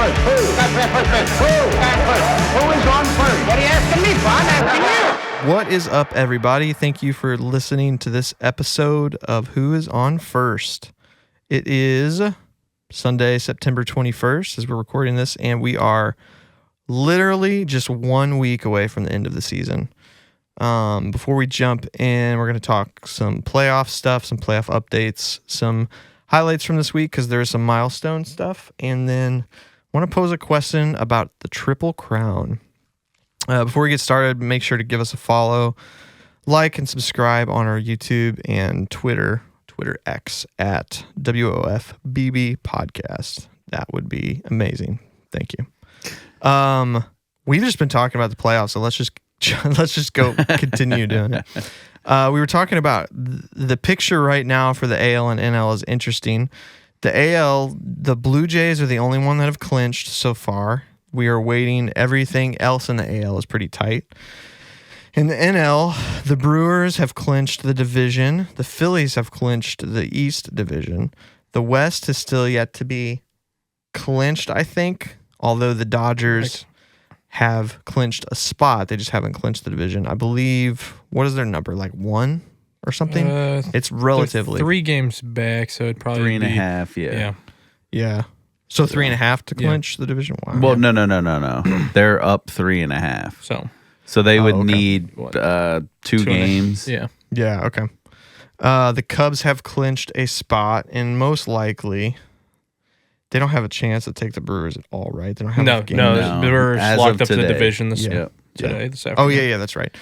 first? Who? Got first base. Who? Got first. Who is on first? What are you asking me for? I'm asking you. What is up, everybody? Thank you for listening to this episode of Who is on First. It is Sunday, September 21st, as we're recording this, and we are literally just 1 week away from the end of the season. Before we jump in, we're going to talk some playoff stuff, some playoff updates, some highlights from this week because there's some milestone stuff, and then I want to pose a question about the Triple Crown. Before we get started, make sure to give us a follow, like, and subscribe on our YouTube and Twitter X at WOFBB Podcast. That would be amazing. Thank you. We've just been talking about the playoffs, so let's just go continue doing it. We were talking about the picture right now for the AL and NL is interesting. The AL, the Blue Jays are the only one that have clinched so far. We are waiting. Everything else in the AL is pretty tight. In the NL, the Brewers have clinched the division. The Phillies have clinched the East division. The West is still yet to be clinched, I think, although the Dodgers have clinched a spot. They just haven't clinched the division. I believe, what is their number, like 1 or something? It's relatively. 3 games back, so it'd probably 3.5, Yeah. So 3.5 to clinch the division? Wow. Well, no. They're up 3.5. So they would need 2 games. Yeah, okay. The Cubs have clinched a spot, and most likely they don't have a chance to take the Brewers at all, right? They don't have enough games. No, the Brewers As locked up today. the division this Yeah. afternoon. Oh, yeah, that's right.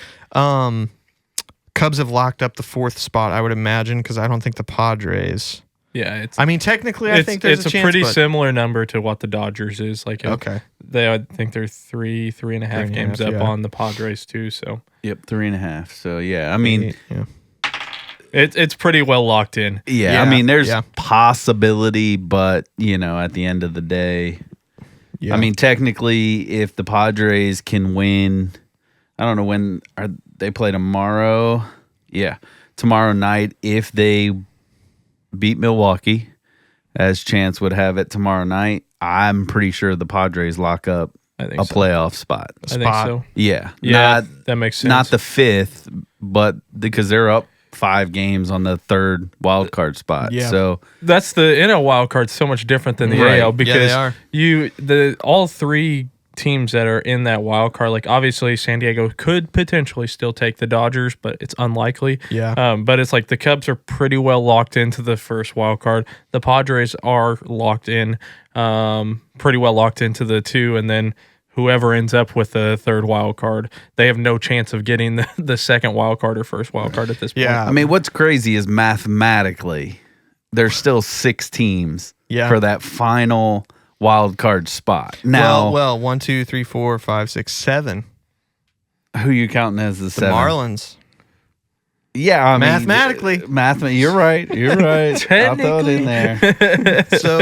Cubs have locked up the 4th spot, I would imagine, because I don't think the Padres... Yeah, technically, I think there's a chance. It's a pretty similar number to what the Dodgers is. I think they're 3.5 games up on the Padres too. So 3.5. So yeah, I mean, it's pretty well locked in. Yeah, I mean, there's possibility, but at the end of the day, I mean, technically, if the Padres can win, I don't know when they play tomorrow. Yeah, tomorrow night. If they beat Milwaukee, as chance would have it tomorrow night, I'm pretty sure the Padres lock up a playoff spot. I think so. Yeah. That makes sense. Not the 5th, but because they're up 5 games on the 3rd wild card spot. Yeah. So that's the NL wild card so much different than the AL because all 3 teams that are in that wild card, like obviously San Diego could potentially still take the Dodgers, but it's unlikely. Yeah. But it's like the Cubs are pretty well locked into the first wild card. The Padres are locked in, pretty well locked into the 2, and then whoever ends up with the 3rd wild card, they have no chance of getting the 2nd wild card or 1st wild card at this point. I mean, what's crazy is mathematically, there's still 6 teams for that final wild card spot. Now, well, 1, 2, 3, 4, 5, 6, 7. Who you counting as the 7? Marlins. Yeah, I mean, mathematically. You're right. I'll throw it in there. So,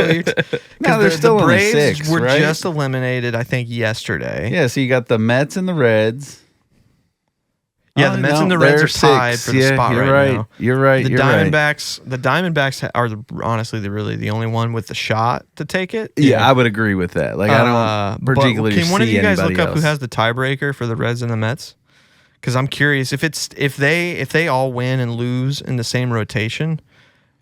there's still the only Braves 6, were right? just eliminated, I think, yesterday. Yeah, so you got the Mets and the Reds. Yeah, the Mets and the Reds are tied 6. for the spot right now. You're right. The Diamondbacks are honestly really the only one with the shot to take it. Yeah, I would agree with that. Like I don't particularly see anybody else. Can one of you guys look up who has the tiebreaker for the Reds and the Mets? Because I'm curious if they all win and lose in the same rotation,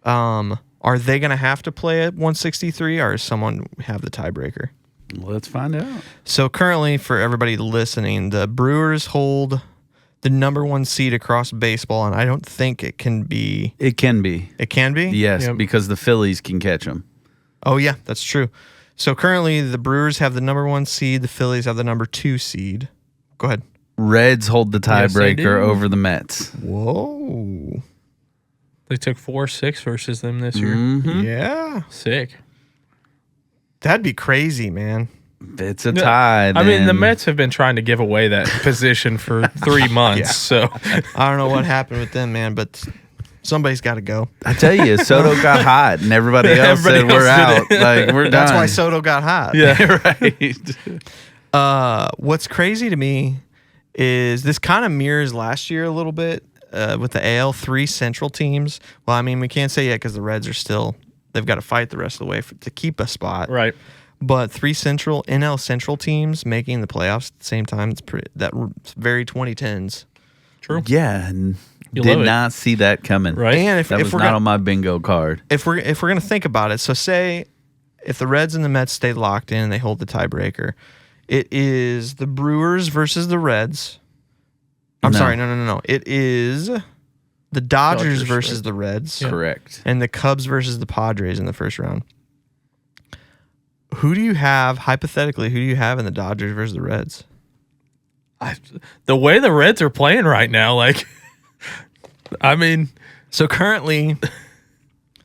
are they going to have to play at 163 or does someone have the tiebreaker? Let's find out. So currently, for everybody listening, the Brewers hold the number 1 seed across baseball, and I don't think it can be. It can be. It can be? Yes, because the Phillies can catch them. Oh, yeah, that's true. So currently, the Brewers have the number 1 seed. The Phillies have the number 2 seed. Go ahead. Reds hold the tiebreaker over the Mets. Whoa. They took 4-6 versus them this year. Mm-hmm. Yeah. Sick. That'd be crazy, man. It's a tie. I mean, the Mets have been trying to give away that position for 3 months. So I don't know what happened with them, man, but somebody's got to go. I tell you, Soto got hot, and everybody else said we're out. Like we're done. That's why Soto got hot. Yeah, right. What's crazy to me is this kind of mirrors last year a little bit with the AL 3 Central teams. Well, I mean, we can't say yet because the Reds are still they've got to fight the rest of the way to keep a spot. Right. but 3 Central NL Central teams making the playoffs at the same time. It's very 2010s. True. Yeah, and You did love it. not see that coming. Right. And That was not on my bingo card. if we're gonna think about it, so say if the Reds and the Mets stay locked in and they hold the tiebreaker, it is the Brewers versus the Reds. I'm No. sorry, no. It is the Dodgers versus Reds. the Reds. Correct. And the Cubs versus the Padres in the first round. Who do you have, hypothetically, in the Dodgers versus the Reds? The way the Reds are playing right now, like, I mean, So currently,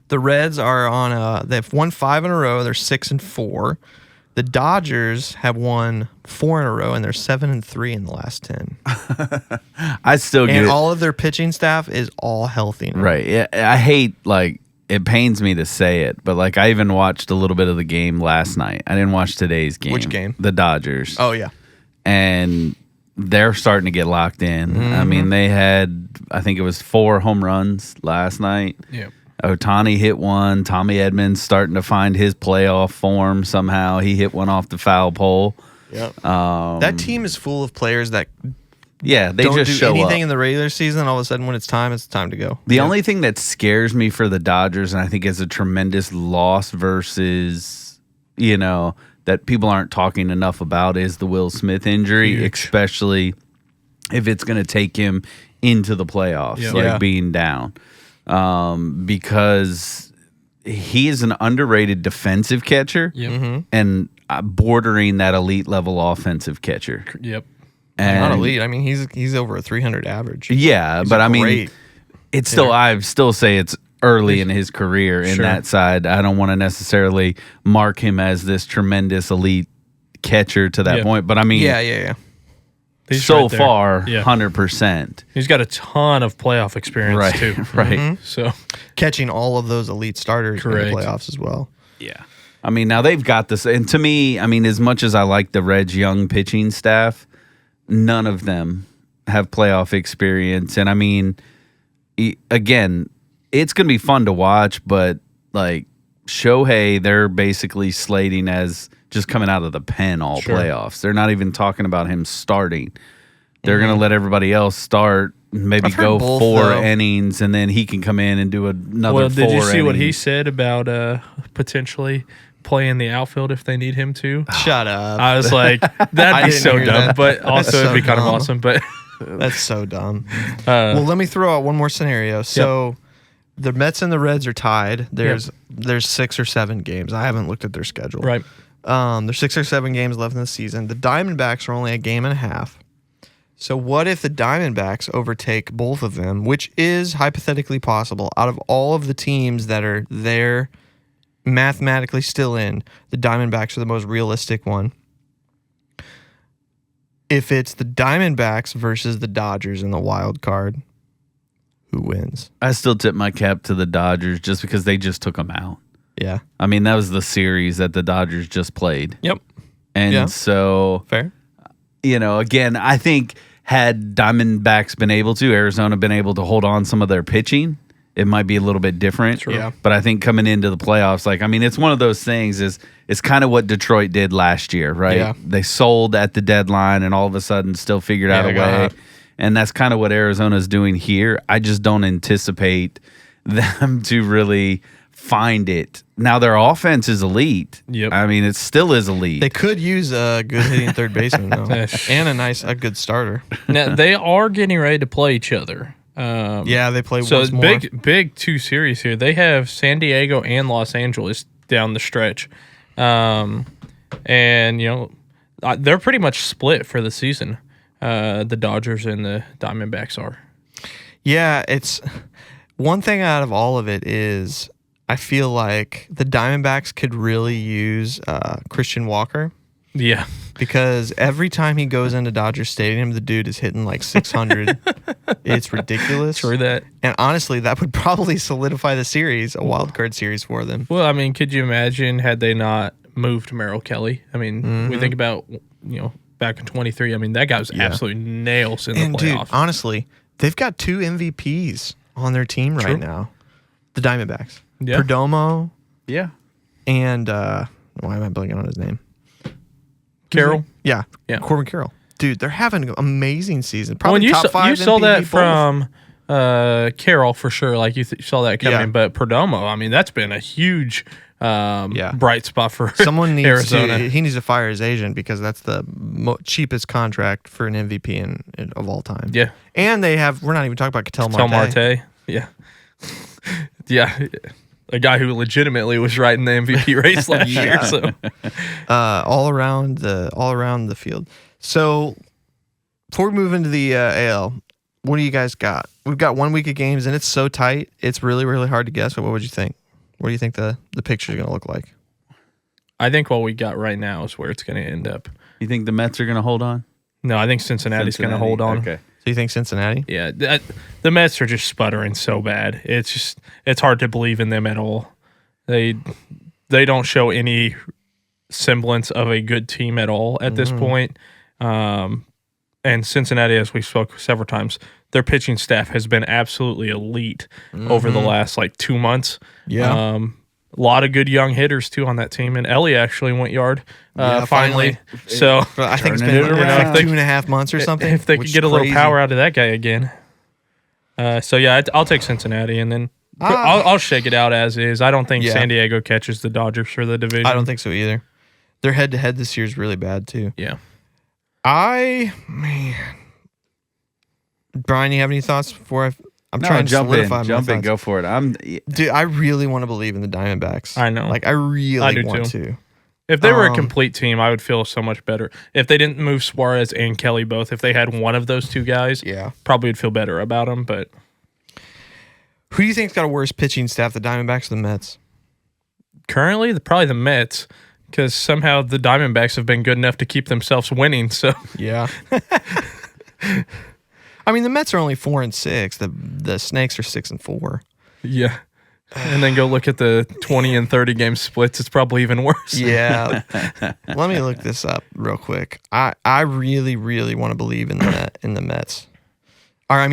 the Reds are they've won 5 in a row. They're 6-4. The Dodgers have won 4 in a row, and they're 7-3 in the last 10. I still get And it. all of their pitching staff is all healthy now. Right. Yeah, I hate, like, it pains me to say it, but, like, I even watched a little bit of the game last night. I didn't watch today's game. Which game? The Dodgers. Oh, yeah. And they're starting to get locked in. I mean, they had, I think it was 4 home runs last night. yeah. Ohtani hit one. Tommy Edmonds starting to find his playoff form somehow. He hit one off the foul pole. Yep. That team is full of players that Yeah, they don't just do show anything up. in the regular season. All of a sudden, when it's time to go. The only thing that scares me for the Dodgers, and I think is a tremendous loss versus, that people aren't talking enough about, is the Will Smith injury, Huge. especially if it's going to take him into the playoffs, Yeah. Yeah. being down. Because he is an underrated defensive catcher Yep. and bordering that elite level offensive catcher. Yep. And Not elite. I mean, he's over a 300 average. Yeah, He's but a I mean, great it's still, I still say it's early in his career in Sure. that side. I don't want to necessarily mark him as this tremendous elite catcher to that Yeah. point, but I mean, Yeah. He's so right there. far, Yeah. 100%. He's got a ton of playoff experience Right, too. right. So Catching all of those elite starters in Correct. the playoffs as well. Yeah. I mean, now they've got this. And to me, I mean, as much as I like the Reds' young pitching staff, none of them have playoff experience. And I mean, again, it's going to be fun to watch, but like Shohei, they're basically slating as just coming out of the pen all Sure. playoffs. They're not even talking about him starting. They're going to let everybody else start, maybe I've heard go both, 4 though. innings, and then he can come in and do another 4 well, did you see what he innings. said about potentially playing the outfield if they need him to? Shut up. I was like, I that'd be didn't so hear dumb, that. but also That's it'd be so kind of dumb. awesome. But That's so dumb. Well, let me throw out one more scenario. So the Mets and the Reds are tied. There's 6 or 7 games. I haven't looked at their schedule. right, There's 6 or 7 games left in the season. The Diamondbacks are only a game and a half. So what if the Diamondbacks overtake both of them, which is hypothetically possible? Out of all of the teams that are there mathematically still in, the Diamondbacks are the most realistic one. If it's the Diamondbacks versus the Dodgers in the wild card, who wins? I still tip my cap to the Dodgers just because they just took them out. Yeah. I mean, that was the series that the Dodgers just played. Yep. And Yeah. so, Fair. again, I think had Diamondbacks been able to, Arizona been able to hold on some of their pitching, it might be a little bit different. True. Yeah. But I think coming into the playoffs, it's one of those things it's kind of what Detroit did last year, right? Yeah. They sold at the deadline and all of a sudden still figured out Yeah, a got way. hot. And that's kind of what Arizona's doing here. I just don't anticipate them to really find it. Now their offense is elite. Yep. I mean, it still is elite. They could use a good hitting third baseman though, and a good starter. now they are getting ready to play each other. Yeah, they play So once more. big 2 series here. They have San Diego and Los Angeles down the stretch, and they're pretty much split for the season. The Dodgers and the Diamondbacks are. Yeah, it's one thing out of all of it is I feel like the Diamondbacks could really use Christian Walker Yeah, because every time he goes into Dodger Stadium, the dude is hitting like 600. It's ridiculous. true that. And honestly, that would probably solidify the series, a wild card series for them. Well, I mean, could you imagine had they not moved Merrill Kelly? I mean, we think about back in 23. I mean, that guy was absolutely nails in And the dude, playoffs. honestly, they've got 2 MVPs on their team right True. now. The Diamondbacks. Yeah. Perdomo yeah. and Why am I blanking on his name? Carroll. Yeah. Corbin Carroll. Dude, they're having an amazing season. Probably top 5. You saw MVP that both. from Carroll for sure. Like you saw that coming, Yeah. but Perdomo. I mean, that's been a huge bright spot for Someone needs Arizona. he needs to fire his agent because that's the cheapest contract for an MVP of all time. Yeah. And we're not even talking about Ketel Tell Marte. Marte. Yeah. Yeah. A guy who legitimately was right in the MVP race last year. So all around the field. So before we move into the AL, what do you guys got? We've got 1 week of games and it's so tight. It's really, really hard to guess. But what would you think? What do you think the picture is going to look like? I think what we got right now is where it's going to end up. You think the Mets are going to hold on? No, I think Cincinnati's going to hold on. Okay. So you think Cincinnati? Yeah, the Mets are just sputtering so bad. It's hard to believe in them at all. They don't show any semblance of a good team at all at this point. And Cincinnati, as we spoke several times, their pitching staff has been absolutely elite over the last 2 months. Yeah. A lot of good young hitters too on that team, and Ellie actually went yard finally. So I think it's been Turning it around. 2.5 months or something. if they which could get is a little crazy. power out of that guy again. So yeah, I'll take Cincinnati, and then I'll shake it out as is. I don't think San Diego catches the Dodgers for the division. I don't think so either. Their head-to-head this year is really bad too. Yeah. Brian, you have any thoughts before I'm No, trying to jump solidify in. my Jump in. thoughts. Go for it. Dude, I really want to believe in the Diamondbacks. I know. I really do want too. to. If they were a complete team, I would feel so much better. If they didn't move Suarez and Kelly both, if they had one of those two guys, probably would feel better about them. But who do you think's got a worse pitching staff, the Diamondbacks or the Mets? currently, probably the Mets, because somehow the Diamondbacks have been good enough to keep themselves winning. So Yeah. I mean, the Mets are only 4-6. The Snakes are 6-4. yeah. And then go look at the 20 and 30 game splits. It's probably even worse. Yeah. Let me look this up real quick. I really, really want to believe in the Mets. Or, I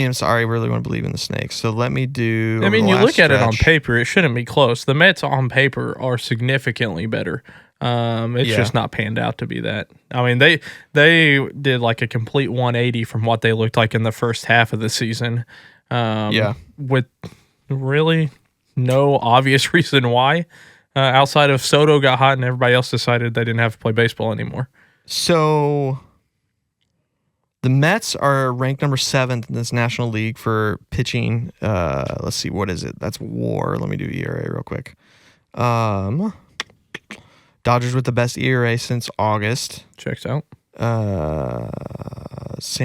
really want to believe in the Snakes. So let me do. I mean, you look at it on paper, it shouldn't be close. The Mets on paper are significantly better. It's just not panned out to be that. I mean, they did like a complete 180 from what they looked like in the first half of the season. With really no obvious reason why, outside of Soto got hot and everybody else decided they didn't have to play baseball anymore. So the Mets are ranked number 7th in this National League for pitching. Let's see, what is it? That's WAR. Let me do ERA real quick. Dodgers with the best ERA since August. Checks out. San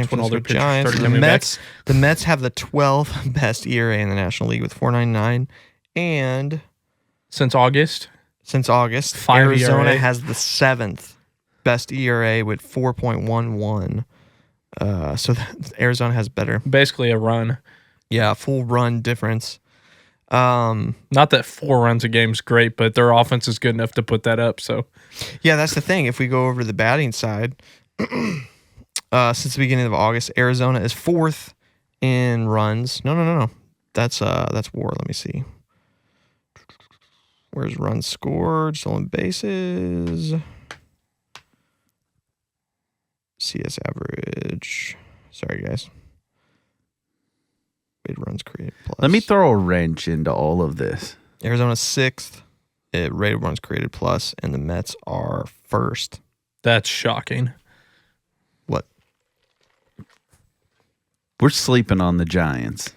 when all their Francisco pitchers Giants. started coming back. The Mets have the 12th best ERA in the National League with 4.99, and Since August. 5 Arizona ERA. has the 7th best ERA with 4.11. So Arizona has better. Basically a run. Yeah, full run difference. Not that 4 runs a game is great, but their offense is good enough to put that up. So Yeah, that's the thing. If we go over the batting side, since the beginning of August, Arizona is 4th in runs. No. That's WAR. Let me see. Where's runs scored? Stolen bases. CS average. Sorry, guys. Weighted runs created plus. Let me throw a wrench into all of this. Arizona's 6th. Rated runs created plus, and the Mets are 1st. that's shocking. What? We're sleeping on the Giants.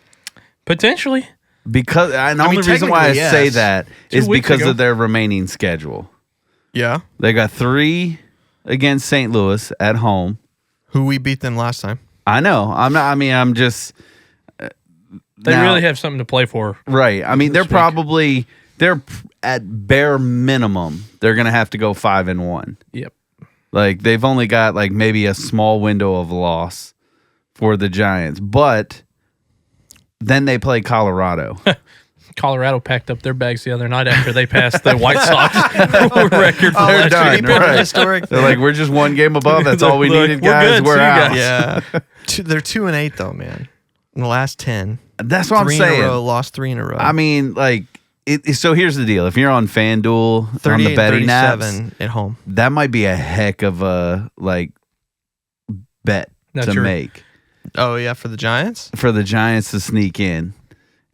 Potentially. Because the only reason why I technically, say yes. that 2 is weeks because ago. of their remaining schedule. Yeah. They got 3 against St. Louis at home. Who we beat them last time? I know. I'm just. They now- really have something to play for. Right. I mean, this they're at bare minimum, they're going to have to go 5-1. Yep. Like, they've only got like maybe a small window of loss for the Giants. But then they play Colorado. Colorado packed up their bags the other night after they passed the White Sox record for They're last done, week. right. Historic. They're like, we're just one game above. That's all we Look, needed, we're guys. good. We're See you out. guys. Yeah. They're 2-8 though, man. In the last 10. That's what I'm 3 saying. in a row, lost 3 in a row. I mean, like, So here's the deal: if you're on FanDuel on the betting apps, at home, that might be a heck of a bet to make. Oh yeah, for the Giants to sneak in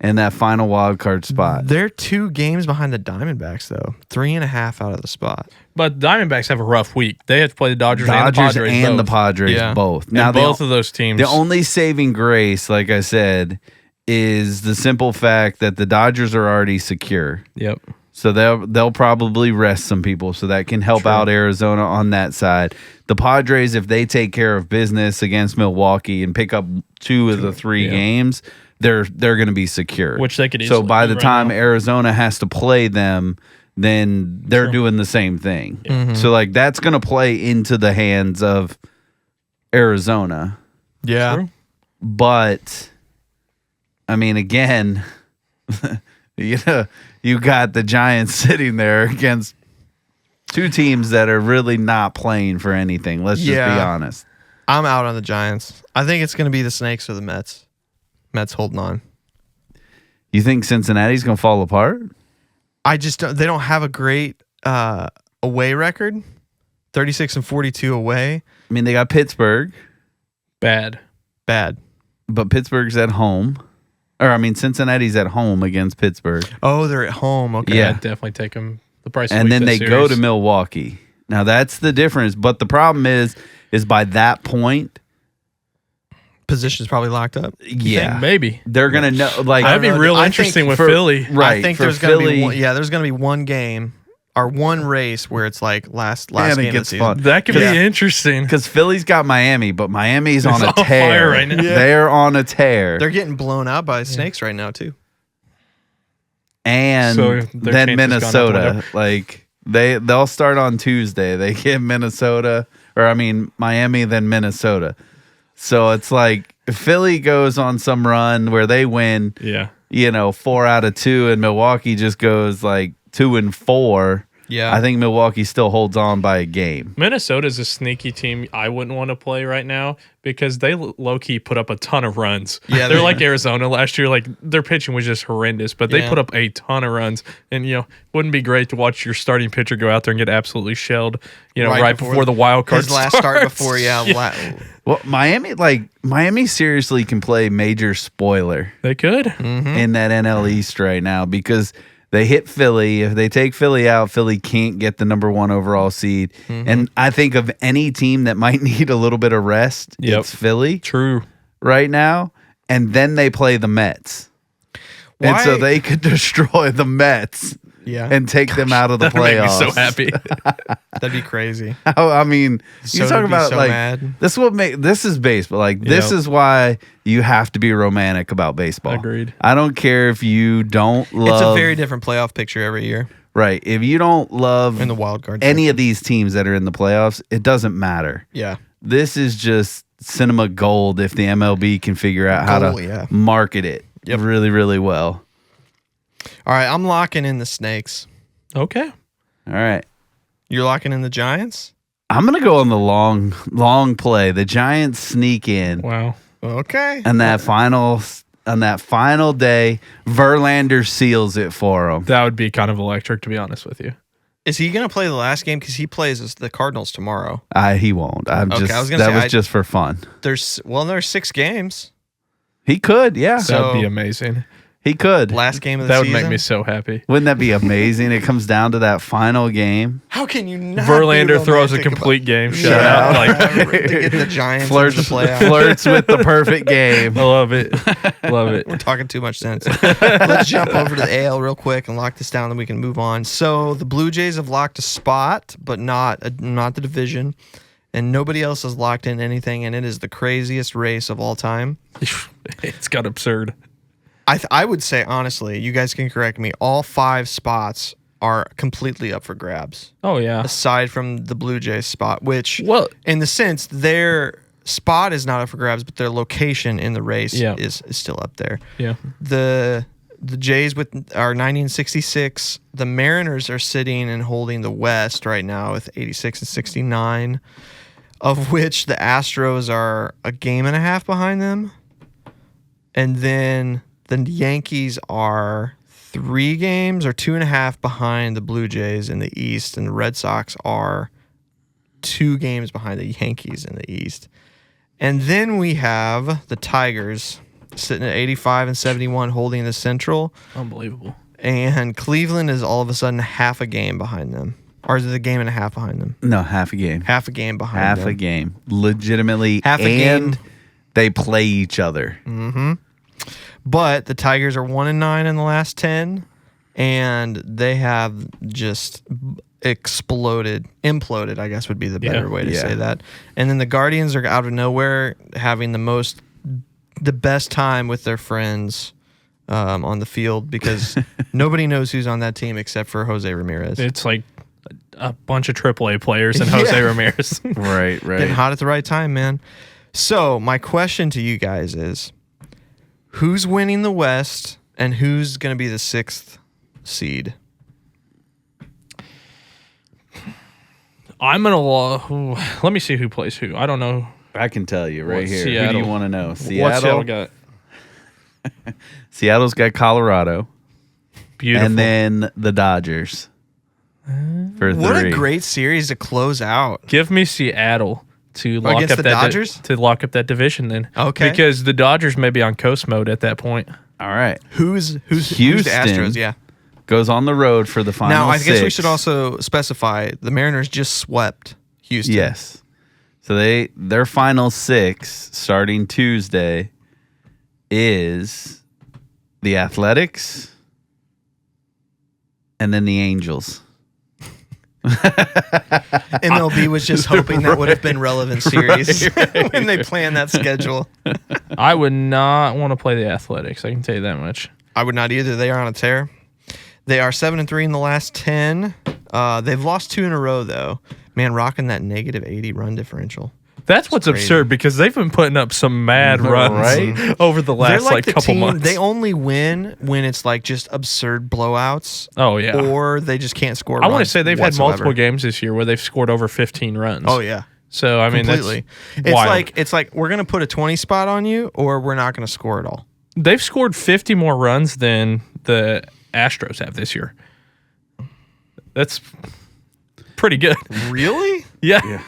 that final wild card spot. They're 2 games behind the Diamondbacks though, 3.5 out of the spot. But Diamondbacks have a rough week. They have to play the Dodgers and the Padres both. Now and both of those teams. The only saving grace, like I said, is the simple fact that the Dodgers are already secure. Yep. So they'll probably rest some people, so that can help out Arizona on that side. The Padres, if they take care of business against Milwaukee and pick up 2 of the 3 games, they're going to be secure. Which they could easily. So by the right time now. Arizona has to play them, then they're doing the same thing. Mm-hmm. So that's going to play into the hands of Arizona. Yeah. True. But I mean, again, you got the Giants sitting there against 2 teams that are really not playing for anything. Let's just be honest. I'm out on the Giants. I think it's going to be the Snakes or the Mets. Mets holding on. You think Cincinnati's going to fall apart? I just don't. They don't have a great away record. 36-42 away. I mean, they got Pittsburgh. Bad. But Pittsburgh's at home. Or, I mean, Cincinnati's at home against Pittsburgh. Oh, they're at home. Okay. Yeah. I'd definitely take them the price. And then they go to Milwaukee. Now, that's the difference. But the problem is by that point, Position's probably locked up. yeah, maybe they're gonna know. Like, that'd be real I interesting think with for- Philly. right? I think for there's going to Philly, be there's going to be one game or one race where it's like last and it game of the gets season. fun. That could Yeah. be interesting. Because Philly's got Miami, but Miami's on a It's on tear fire right now. Yeah. They're on a tear, They're getting blown out by Snakes right now too. and So their then chance has gone out the Minnesota. window. Like they'll start on Tuesday. They get Miami, then Minnesota. So it's like Philly goes on some run where they win, Yeah. 4 out of 2, and Milwaukee just goes like 2 and 4. Yeah. I think Milwaukee still holds on by a game. Minnesota's a sneaky team I wouldn't want to play right now because they low-key put up a ton of runs. Yeah, They're they- like Arizona last year. Like, their pitching was just horrendous, but they Yeah. put up a ton of runs. And, wouldn't be great to watch your starting pitcher go out there and get absolutely shelled, right before the wild card his last start starts. before Well, Miami seriously can play major spoiler They could. in that NL East right now because they hit Philly. If they take Philly out, Philly can't get the number 1 overall seed. And I think of any team that might need a little bit of rest, Yep. it's Philly True. right now. And then they play the Mets. And so Why- they could destroy the Mets Yeah. and take them out of the That would make me playoffs. so happy. That'd be crazy. I mean, you Soto'd talk be about so like mad. this is baseball. Like this Yep. is why you have to be romantic about baseball. Agreed. I don't care if you don't love. It's a very different playoff picture every year right. If you don't love in the wild card. any of these teams that are in the playoffs, it doesn't matter. Yeah. This is just cinema gold if the MLB can figure out how Gold, to yeah. market it Yep. really, really well. All right, I'm locking in the Snakes. Okay. All right. You're locking in the Giants? I'm gonna go on the long play. The Giants sneak in. Wow. Okay. And that final day, Verlander seals it for them. That would be kind of electric, to be honest with you. Is he going to play the last game? Because he plays the Cardinals tomorrow. He won't. Okay, I was gonna that say, was just for fun. There's 6 games. He could, yeah. So- That would be amazing. He could. Last game of the That would season. make me so happy. Wouldn't that be amazing? It comes down to that final game. How can you not? Verlander be throws a romantic complete game about- shutout. Yeah. Like, to get the Giants Flirts, into the playoffs. flirts with the perfect game. I love it. Love it. We're talking too much sense. Let's jump over to the AL real quick and lock this down, then we can move on. So the Blue Jays have locked a spot, but not the division, and nobody else has locked in anything, and it is the craziest race of all time. It's got absurd. I would say, honestly, you guys can correct me, all 5 spots are completely up for grabs, Oh, yeah. aside from the Blue Jays spot, which, Well, in the sense, their spot is not up for grabs, but their location in the race Yeah. is still up there. yeah. The Jays are 90 and 66. The Mariners are sitting and holding the West right now with 86 and 69, of which the Astros are a game and a half behind them. And then the Yankees are 3 games or 2.5 behind the Blue Jays in the East, and the Red Sox are 2 games behind the Yankees in the East. And then we have the Tigers sitting at 85 and 71, holding the Central. Unbelievable. And Cleveland is all of a sudden half a game behind them. Or is it a game and a half behind them? No, half a game. Half a game behind them. Half a game. Legitimately. Half a game. And they play each other. Mm-hmm. But the Tigers are 1-9 in the last 10, and they have just imploded, I guess would be the better way to say that. And then the Guardians are out of nowhere having the best time with their friends on the field, because nobody knows who's on that team except for Jose Ramirez. It's like a bunch of AAA players and Jose Ramirez. Right. Getting hot at the right time, man. So my question to you guys is, who's winning the West and who's going to be the 6th seed? I'm going to... let me see who plays who. I don't know. I can tell you right here. Seattle? Who do you want to know? What's Seattle got? Seattle's got Colorado. Beautiful. And then the Dodgers for 3. What a great series to close out. Give me Seattle to lock Against up the that Dodgers? to lock up that division then. Okay. Because the Dodgers may be on coast mode at that point. All right. Who's the Houston Astros? Yeah. Goes on the road for the final Now, I guess we 6. should also specify the Mariners just swept Houston. Yes. So their final 6 starting Tuesday is the Athletics and then the Angels. MLB was just hoping that would have been relevant series when they planned that schedule. I would not want to play the Athletics. I can tell you that much. I would not either. They are on a tear. They are 7-3 in the last 10. They've lost 2 in a row, though. Man, rocking that negative 80 run differential. That's what's crazy. absurd, because they've been putting up some mad runs Right? over the They're last like the couple team, months. they only win when it's like just absurd blowouts. Oh, yeah. Or they just can't score. I want to runs say they've had whatsoever. multiple games this year where they've scored over 15 runs. Oh yeah, So I mean, completely. that's wild. It's like we're gonna put a 20 spot on you, or we're not gonna score at all. They've scored 50 more runs than the Astros have this year. That's pretty good. Really? Yeah.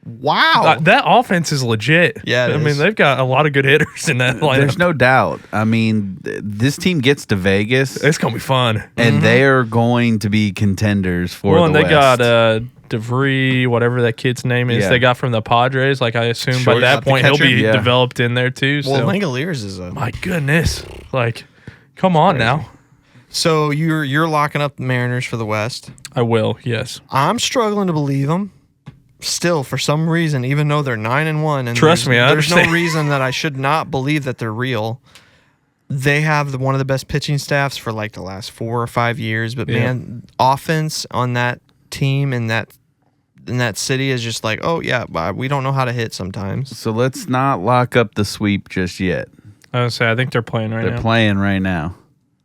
Wow. That offense is legit. Yeah, it I mean, is. they've got a lot of good hitters in that lineup. There's no doubt. I mean, this team gets to Vegas It's gonna be fun. and they are going to be contenders for Well, the and they West. got DeVry, whatever that kid's name is. Yeah. They got from the Padres. Like, I assume by Shortstop, that the point he'll catcher? be Yeah. developed in there too. Well, So Langoliers is a. my goodness, like, come on now. So you're locking up the Mariners for the West. I will. Yes. I'm struggling to believe them. Still, for some reason, even though they're 9-1, and Trust me, I there's no understand. reason that I should not believe that they're real. They have one of the best pitching staffs for like the last 4 or 5 years, but Yeah. man, offense on that team and in that city is just like, oh yeah, we don't know how to hit sometimes. So let's not lock up the sweep just yet. I was say I think they're playing right They're now. playing right now.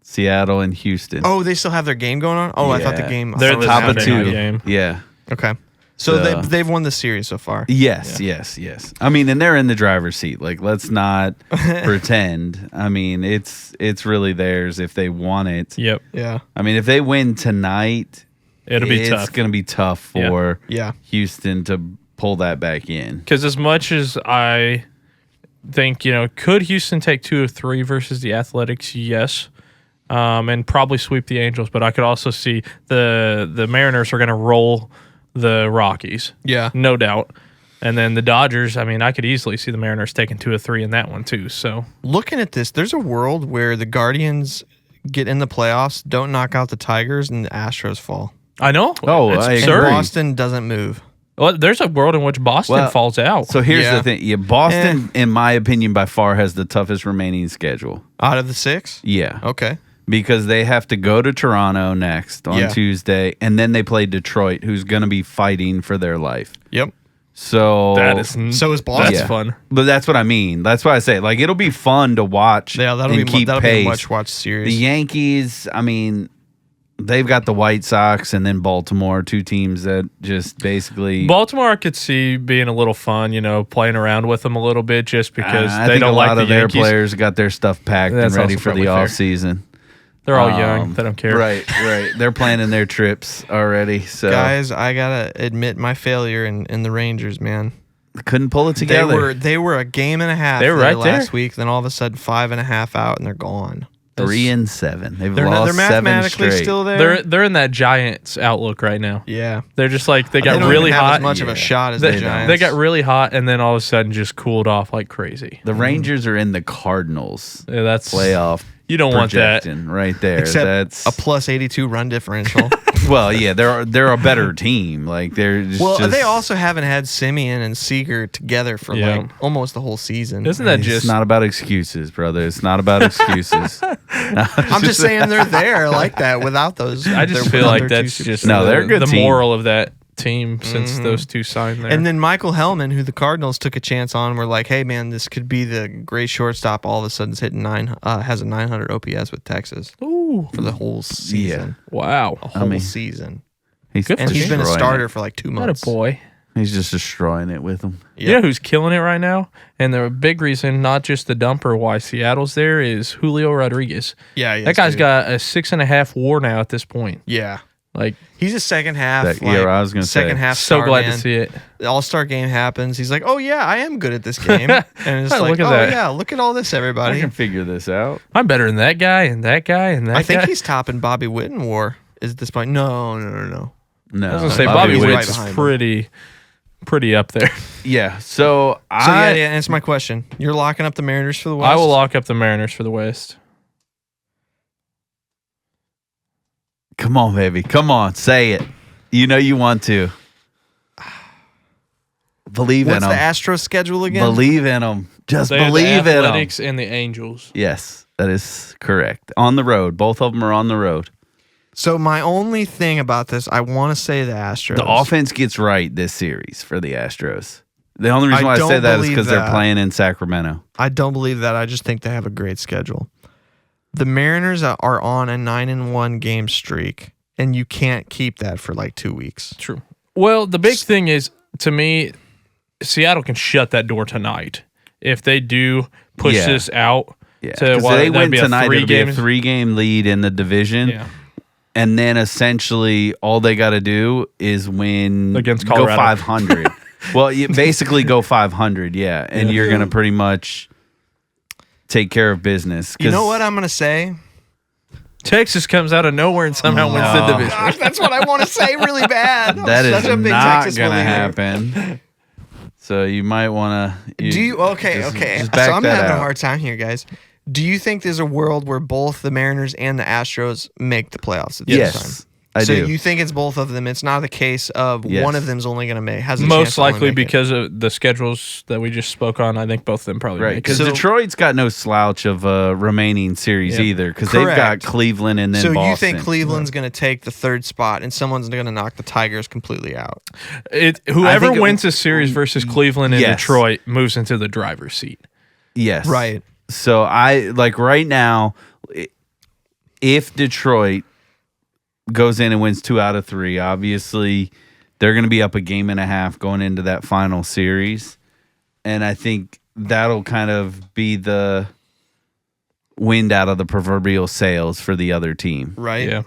Seattle and Houston. Oh, they still have their game going on. Oh, I thought the Yeah. game. They're I thought the it was top of Saturday night 2. game. Yeah. Okay, so So- they've won the series so far. Yes. I mean, and they're in the driver's seat. Like, let's not pretend. I mean, it's really theirs if they want it. Yep. Yeah, I mean, if they win tonight, It'll be it's tough. going to be tough for yeah. Houston to pull that back in. Because as much as I think, could Houston take 2 of 3 versus the Athletics? Yes. And probably sweep the Angels, but I could also see the Mariners are going to roll the Rockies. Yeah. No doubt. And then the Dodgers, I mean, I could easily see the Mariners taking 2 of 3 in that one too. So Looking at this, there's a world where the Guardians get in the playoffs, don't knock out the Tigers, and the Astros fall. I know. Oh, it's I And absurd. agree. Boston doesn't move. Well, there's a world in which Boston Well, falls out. So here's Yeah. the thing. Yeah, Boston, in my opinion, by far has the toughest remaining schedule. Out of the 6? Yeah. Okay. Because they have to go to Toronto next on Yeah. Tuesday, and then they play Detroit, who's going to be fighting for their life. Yep. So that is So is Boston. That's Yeah. fun. But that's what I mean. That's why I say, like, it'll be fun to watch. Yeah, that'll and be keep that'll pace. be a much watched series. The Yankees, I mean, they've got the White Sox and then Baltimore, 2 teams that just basically. Baltimore, I could see being a little fun, playing around with them a little bit, just because I they think don't a like lot the of their Yankees. players got their stuff packed That's and ready also for the probably fair. off season. They're all young. They don't care. Right. They're planning their trips already. So Guys, I gotta admit my failure in the Rangers, man. couldn't pull it together. They were a game and a half They were right there last week. Then all of a sudden 5.5 out, and they're gone. 3-7. They've They're lost mathematically 7 straight. still there. They're in that Giants outlook right now. Yeah, They're just like they they got don't really even have hot. as much of a shot as the Giants. They got really hot, and then all of a sudden just cooled off like crazy. The Rangers are in the Cardinals Yeah, that's playoff. You don't want that. projection right there. Except That's a plus 82 run differential. well, yeah, they're a better team. Like they're just, they also haven't had Simeon and Seager together for like almost the whole season. Isn't that It's just not about excuses, brother. It's not about excuses. I'm just saying they're there like that without those. I just feel like that's just they're a good the team. moral of that team since those two signed there. And then Michael Hellman, who the Cardinals took a chance on, were like, "Hey man, this could be the great shortstop." All of a sudden, hitting has a 900 OPS with Texas for the whole season. Wow, A whole season. He's Good for And he's been a destroying starter it. for like 2 what months. a boy. He's just destroying it with them. You know who's killing it right now? And the big reason, not just the dumper, why Seattle's there is Julio Rodriguez. Yeah, That guy's got a 6.5 WAR now at this point. Yeah, Like, he's a second half. I was gonna say. second half. so star, glad man. to see it. The All-Star game happens. He's like, "Oh yeah, I am good at this game." And it's Look like, at "Oh that. yeah, look at all this, I everybody." can figure this out. I'm better than that guy and that guy and that I think guy. he's topping Bobby Witt in WAR. Is at this point? No. No, I was gonna say Bobby Bobby Witt's Witt's right behind him. pretty up there. Yeah. So So yeah, answer my question. You're locking up the Mariners for the West? I will lock up the Mariners for the West. Come on, baby. Come on, say it. You know you want to. Believe What's in the them. Astros schedule again? Believe in them. Just They are believe the in them. Athletics and the Angels. Yes, that is correct. On the road. Both of them are on the road. So my only thing about this, I want to say the Astros. The offense gets right this series for the Astros. The only reason I why I say don't that is believe because they're that. playing in Sacramento. I don't believe that. I just think they have a great schedule. The Mariners are on a 9-1 game streak, and you can't keep that for like 2 weeks. True. Well, the big thing is, to me, Seattle can shut that door tonight. If they do push Yeah. this out Yeah, to because what, they that'd win be a tonight. It'll be a 3-game. 3-game lead in the division. Yeah. And then essentially all they got to do is win Against go Colorado. 500. Well, you basically go 500, yeah, and you're going to pretty much take care of business. You know what I'm going to say? Texas comes out of nowhere and somehow wins the division. Gosh, that's what I want to say really bad. I'm That is such a big not Texas going to believer. happen. So you might want to. Do you? Okay. just So back I'm that having a out. hard time here, guys. Do you think there's a world where both the Mariners and the Astros make the playoffs at the same time? Yes, I So do. you think it's both of them? It's not the case of Yes. one of them's only going to make. Has a chance Most to only likely make it. because of the schedules that we just spoke on. I think both of them probably Right, make because it. So- Detroit's got no slouch of remaining series Yeah. either, because they've got Correct. Cleveland and then So Boston. you think Cleveland's going to take the third spot and someone's going to knock the Tigers completely out? Whoever I think it- wins a series versus Cleveland and Yes. Detroit moves into the driver's seat. Yes. Right. So I like right now, if Detroit goes in and wins 2 out of 3, obviously they're going to be up a game and a half going into that final series. And I think that'll kind of be the wind out of the proverbial sails for the other team. Right. Yeah.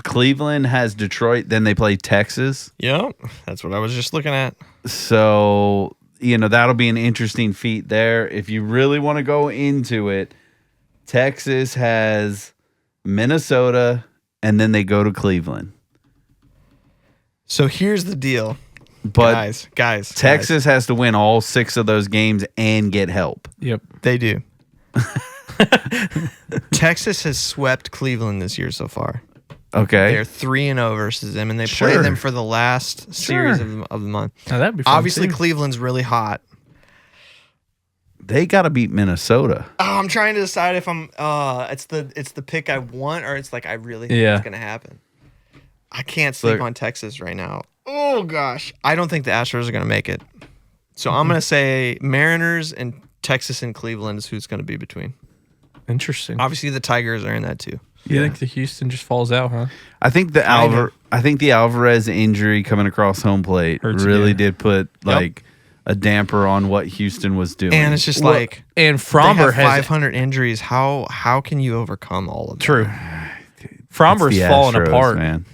Cleveland has Detroit, then they play Texas. Yep. That's what I was just looking at. So, that'll be an interesting feat there. If you really want to go into it, Texas has Minnesota, and then they go to Cleveland. So here's the deal, But guys. Texas has to win all 6 of those games and get help. Yep. They do. Texas has swept Cleveland this year so far. Okay. They're 3-0 versus them, and they Sure. play them for the last series Sure. of the month. Now that'd be fun Obviously, too. Cleveland's really hot. They got to beat Minnesota. Oh, I'm trying to decide if I'm. It's the pick I want, or it's like I really think Yeah. it's gonna happen. I can't sleep Look. on Texas right now. Oh gosh, I don't think the Astros are gonna make it. So I'm gonna say Mariners and Texas and Cleveland is who's gonna be between. Interesting. Obviously, the Tigers are in that too. You think the Houston just falls out, huh? I think the Kind of. Alvarez injury coming across home plate Hurts really again. did put like a damper on what Houston was doing. And it's just Well, like and they Fromber have has 500 injuries. How can you overcome all of that? true. It's Fromber's the falling Astros, apart man.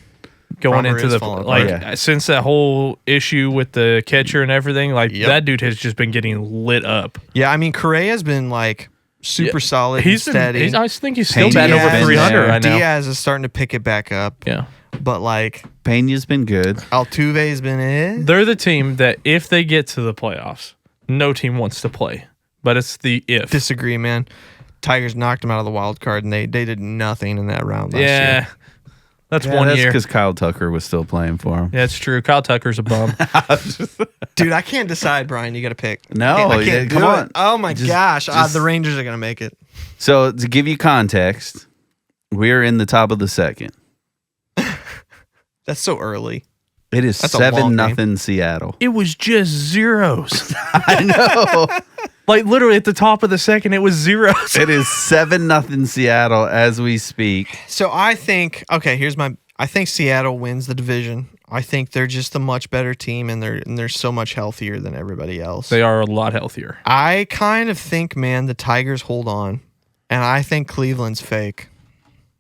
going Fromber into is the falling like apart. since that whole issue with the catcher and everything. Like Yep. that dude has just been getting lit up. Yeah, I mean Correa's been like super solid, He's and been. steady. I think he's still Pena's batting over been 300 there. right now. Diaz is starting to pick it back up. Yeah. But like Pena's been good. Altuve's been it. They're the team that if they get to the playoffs, no team wants to play. But it's the if. Disagree, man. Tigers knocked them out of the wild card, and they did nothing in that round last yeah. year. That's Yeah, one that's year. because Kyle Tucker was still playing for him. Yeah, it's true. Kyle Tucker's a bum. Dude, I can't decide, Brian. You got to pick. No, I yeah, can't come do on. it. Oh my gosh, just- the Rangers are gonna make it. So to give you context, we're in the top of the second. That's so early. It is That's a long 7-0 Seattle. It was just zeros. I know. Like literally at the top of the second, it was zeros. It is 7-0 Seattle as we speak. So I think I think Seattle wins the division. I think they're just a much better team, and they're so much healthier than everybody else. They are a lot healthier. I kind of think, man, the Tigers hold on, and I think Cleveland's fake.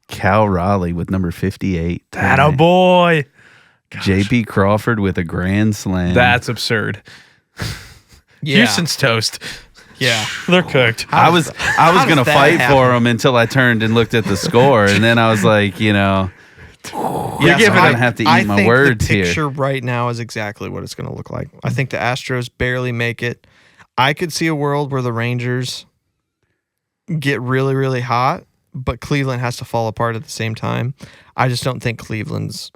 Cal Raleigh with number 58. Atta boy. JP Crawford with a grand slam. That's absurd. Yeah. Houston's toast. Yeah. They're cooked. I was does gonna that fight happen? for him until I turned and looked at the score, and then I was like, Yeah, You're gonna have to eat I my think words the here. picture right now is exactly what it's going to look like. I think the Astros barely make it. I could see a world where the Rangers get really, really hot, but Cleveland has to fall apart at the same time. I just don't think Cleveland's.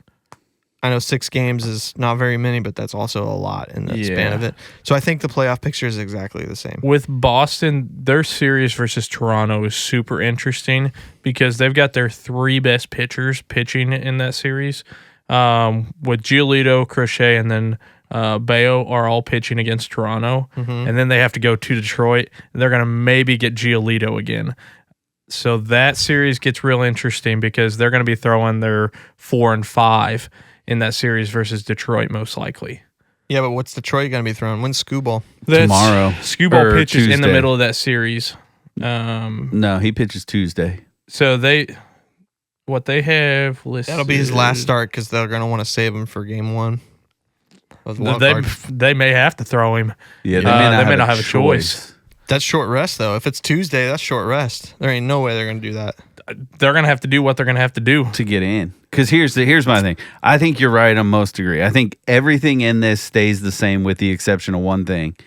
I know 6 games is not very many, but that's also a lot in the span of it. So I think the playoff picture is exactly the same. With Boston, their series versus Toronto is super interesting because they've got their 3 best pitchers pitching in that series. With Giolito, Crochet, and then Bayo are all pitching against Toronto. And then they have to go to Detroit, and they're going to maybe get Giolito again. So that series gets real interesting because they're going to be throwing their 4 and 5 in that series versus Detroit, most likely. Yeah, but what's Detroit going to be throwing? When's Screwball? Tomorrow. Screwball Or pitches in the Tuesday. middle of that series. no, he pitches Tuesday. So what they have listed. That'll be his last start because they're going to want to save him for game 1. Of the wild card. They may have to throw him. Yeah, they may not have a choice. That's short rest, though. If it's Tuesday, that's short rest. There ain't no way they're going to do that. They're gonna have to do what they're gonna have to do. to get in. Because here's my thing. I think you're right on most degree. I think everything in this stays the same with the exception of one thing.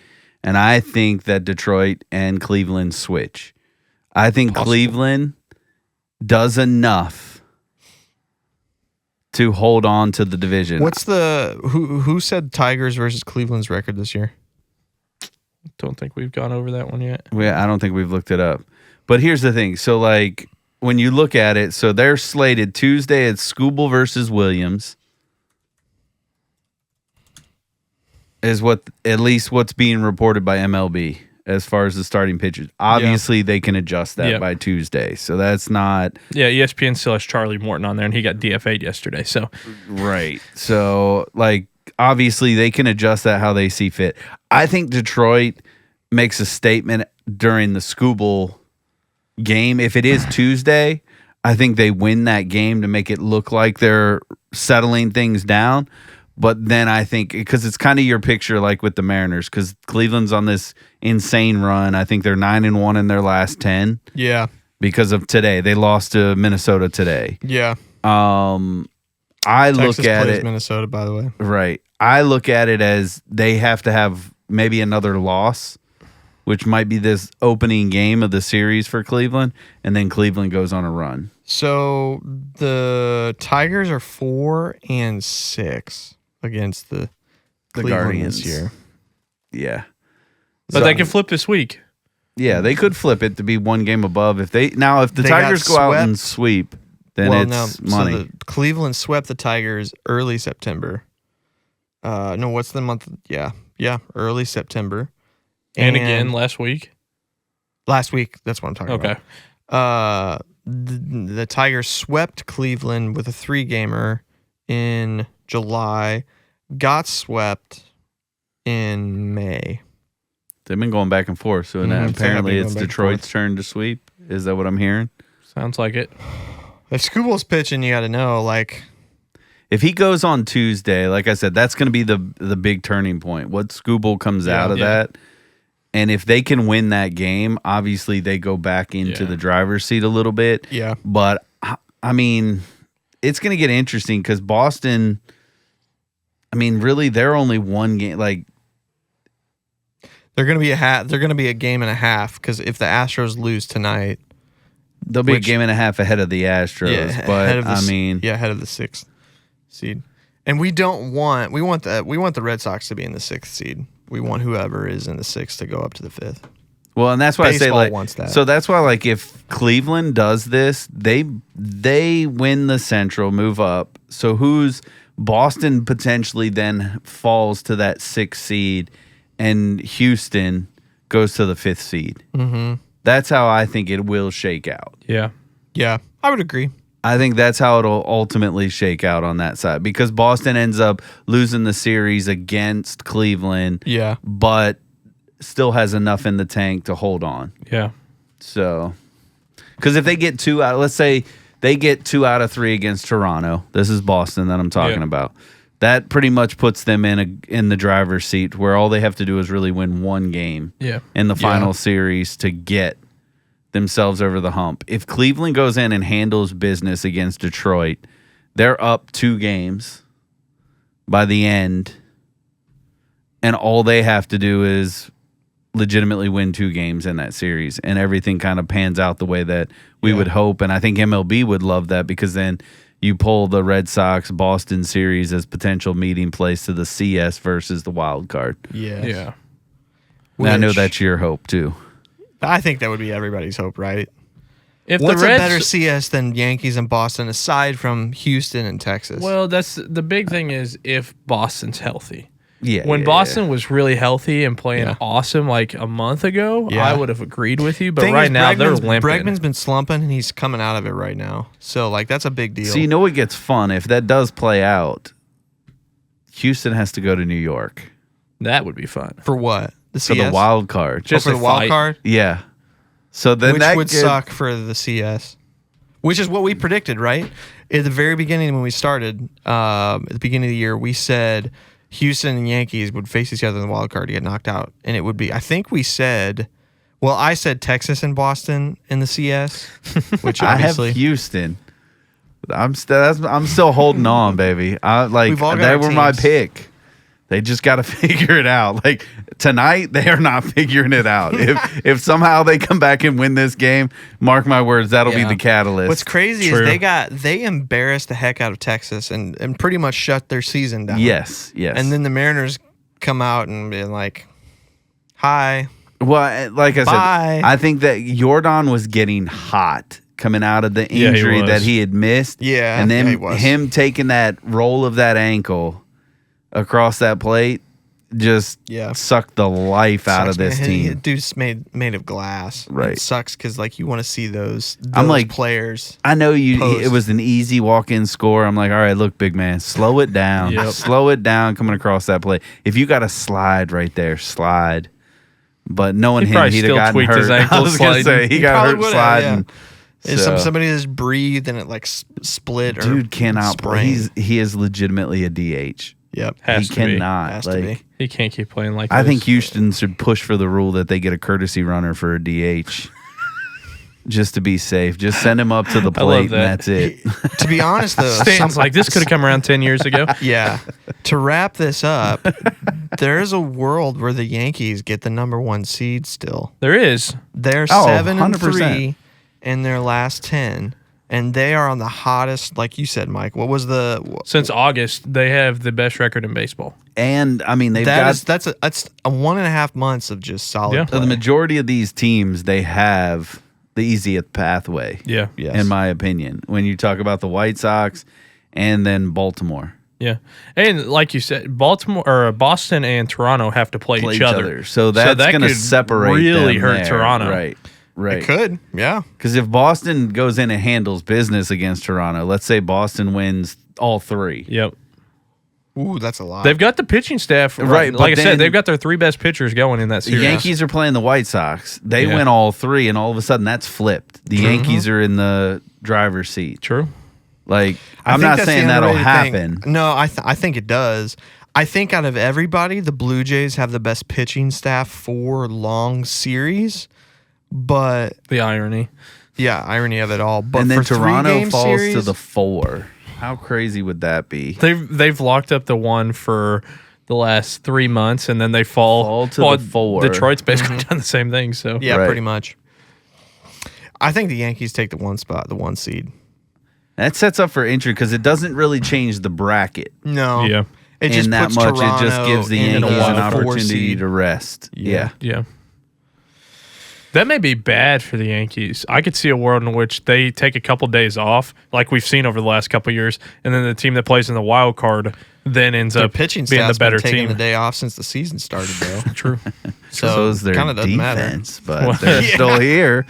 And I think that Detroit and Cleveland switch. I think Cleveland does enough to hold on to the division. What's the who said Tigers versus Cleveland's record this year? Don't think we've gone over that one yet. I don't think we've looked it up. But here's the thing. So, like, when you look at it, so they're slated Tuesday at Skubal versus Williams. Is at least what's being reported by MLB as far as the starting pitchers. Obviously, they can adjust that by Tuesday. So that's not Yeah, ESPN still has Charlie Morton on there, and he got DFA'd yesterday. So right. So, like, obviously, they can adjust that how they see fit. I think Detroit makes a statement during the Skubal game. If it is Tuesday, I think they win that game to make it look like they're settling things down. But then I think, because it's kind of your picture like with the Mariners, because Cleveland's on this insane run. I think they're 9-1 in their last 10 Yeah. because of today. They lost to Minnesota today. Yeah. I Texas look at plays it Minnesota, by the way. right. I look at it as they have to have maybe another loss, which might be this opening game of the series for Cleveland, and then Cleveland goes on a run. So the Tigers are 4-6 against the Cleveland Guardians this year. Yeah. but they can flip this week. Yeah, they could flip it to be one game above. If the They Tigers got go out and swept. sweep, then it's money. So the Cleveland swept the Tigers early September. No, what's the month? Yeah, early September. And again last week. Last week. That's what I'm talking Okay. about. The Tigers swept Cleveland with a 3-gamer in July, got swept in May. They've been going back and forth. So now apparently it's going back and Detroit's turn to sweep. Is that what I'm hearing? Sounds like it. If Skubal's pitching, you got to know, like, if he goes on Tuesday, like I said, that's going to be the big turning point. What Skubal comes out of that. And if they can win that game, obviously they go back into the driver's seat a little bit. Yeah. But, I mean, it's going to get interesting because Boston, I mean, really, they're only one game. Like, they're going to be a game and a half because if the Astros lose tonight, they'll be a game and a half ahead of the Astros. Yeah, but ahead of ahead of the 6th seed. And we want the Red Sox to be in the 6th seed. We want whoever is in the 6th to go up to the 5th. Well, and that's why I say, like, wants that. So that's why, like, if Cleveland does this, they win the Central, move up. So who's Boston potentially then falls to that 6th seed, and Houston goes to the 5th seed. Mm-hmm. That's how I think it will shake out. Yeah. Yeah, I would agree. I think that's how it'll ultimately shake out on that side because Boston ends up losing the series against Cleveland. Yeah. But still has enough in the tank to hold on. Yeah. So, because if they get 2 out, let's say they get 2 out of 3 against Toronto. This is Boston that I'm talking about. That pretty much puts them in the driver's seat where all they have to do is really win one game in the final series to get themselves over the hump. If Cleveland goes in and handles business against Detroit, they're up 2 games by the end, and all they have to do is legitimately win 2 games in that series, and everything kind of pans out the way that we would hope. And I think MLB would love that because then you pull the Red Sox-Boston series as potential meeting place to the CS versus the wild card. Yeah. And I know that's your hope, too. I think that would be everybody's hope, right? If What's the Reds, a better CS than Yankees and Boston aside from Houston and Texas? Well, that's the big thing is if Boston's healthy. Yeah. When Boston was really healthy and playing awesome like a month ago, I would have agreed with you. But Thing right is, now they're Bregman's- limping. Bregman's been slumping, and he's coming out of it right now. So, like, that's a big deal. So you know what gets fun? If that does play out, Houston has to go to New York That would be fun. For what? The for CS? the wild card. Just for a the wild fight. card? Yeah. So then Which that would suck for the CS. Which is what we predicted, right? At the very beginning when we started, at the beginning of the year, we said Houston and Yankees would face each other in the wild card to get knocked out. And it would be, I think we said, well, I said Texas and Boston in the CS, which obviously. I have Houston. I'm still holding on, baby. We've all got They our were my teams. pick. They just got to figure it out. Like tonight, they are not figuring it out. If somehow they come back and win this game, mark my words, that'll be the catalyst. What's crazy True. is they embarrassed the heck out of Texas and pretty much shut their season down. Yes. And then the Mariners come out and be like, hi. Well, like I Bye. said, I think that Jordan was getting hot coming out of the he injury was. that he had missed. Yeah, and then yeah, he was. him taking that roll of that ankle across that plate just sucked the life out of this man. team. Dude's made of glass. Right. It sucks because like you want to see those I'm like, players. I know you. Post. It was an easy walk-in score. I'm like, all right, look, big man, slow it down. Yep. Slow it down coming across that plate. If you got to slide right there, slide. But knowing He him, probably he'd have still gotten tweaked hurt. his ankle I was gonna sliding. say he He got probably hurt would have, sliding. If So- somebody just breathed and it like split or Dude cannot play. sprained. He is legitimately a DH. Yep. Has He to be. cannot. Has to Like, be. He can't keep playing like I this. think Houston should push for the rule that they get a courtesy runner for a DH. Just to be safe. Just send him up to the plate and that. that's it. To be honest though, Stanton's like, this could have come around 10 years ago. yeah. To wrap this up, there's a world where the Yankees get the number 1 seed still. There is. They're Oh, 7-3 100%. in their last 10, and they are on the hottest. Like you said, Mike. What was the? Since August, they have the best record in baseball. And I mean they've That's got a 1.5 months of just solid. Yeah. play. the majority of these teams, they have the easiest pathway. Yeah. Yes. In my opinion. When you talk about the White Sox and then Baltimore. Yeah. And like you said, Boston and Toronto have to play each other. So that's that going to could separate really them hurt there. Toronto. Right. Right. It could, yeah. Because if Boston goes in and handles business against Toronto, let's say Boston wins all 3. Yep. Ooh, that's a lot. They've got the pitching staff. Right, but Like I said, then- they've got their 3 best pitchers going in that The series. Yankees are playing the White Sox. They Yeah. win all 3, and all of a sudden that's flipped. The Yankees are in the driver's seat. True. Like, I I'm think not that's the saying that'll underrated happen. thing. No, I think it does. I think out of everybody, the Blue Jays have the best pitching staff for long series. But The irony. yeah, irony of it all. But And then for Toronto 3-game falls series, to the 4. How crazy would that be? They've locked up the 1 for the last 3 months, and then they fall to the 4. Detroit's basically done the same thing. So yeah, Right. pretty much. I think the Yankees take the 1 spot, the 1 seed. That sets up for injury because it doesn't really change the bracket No, Yeah. it just in that puts much. Toronto It just gives the in Yankees an the 4 opportunity seed. to rest. Yeah. Yeah. That may be bad for the Yankees. I could see a world in which they take a couple days off, like we've seen over the last couple of years, and then the team that plays in the wild card then ends Their up pitching being the staff's better been taking team. the day off since the season started, though. True. So is their kind of doesn't matter. defense, but they're still here.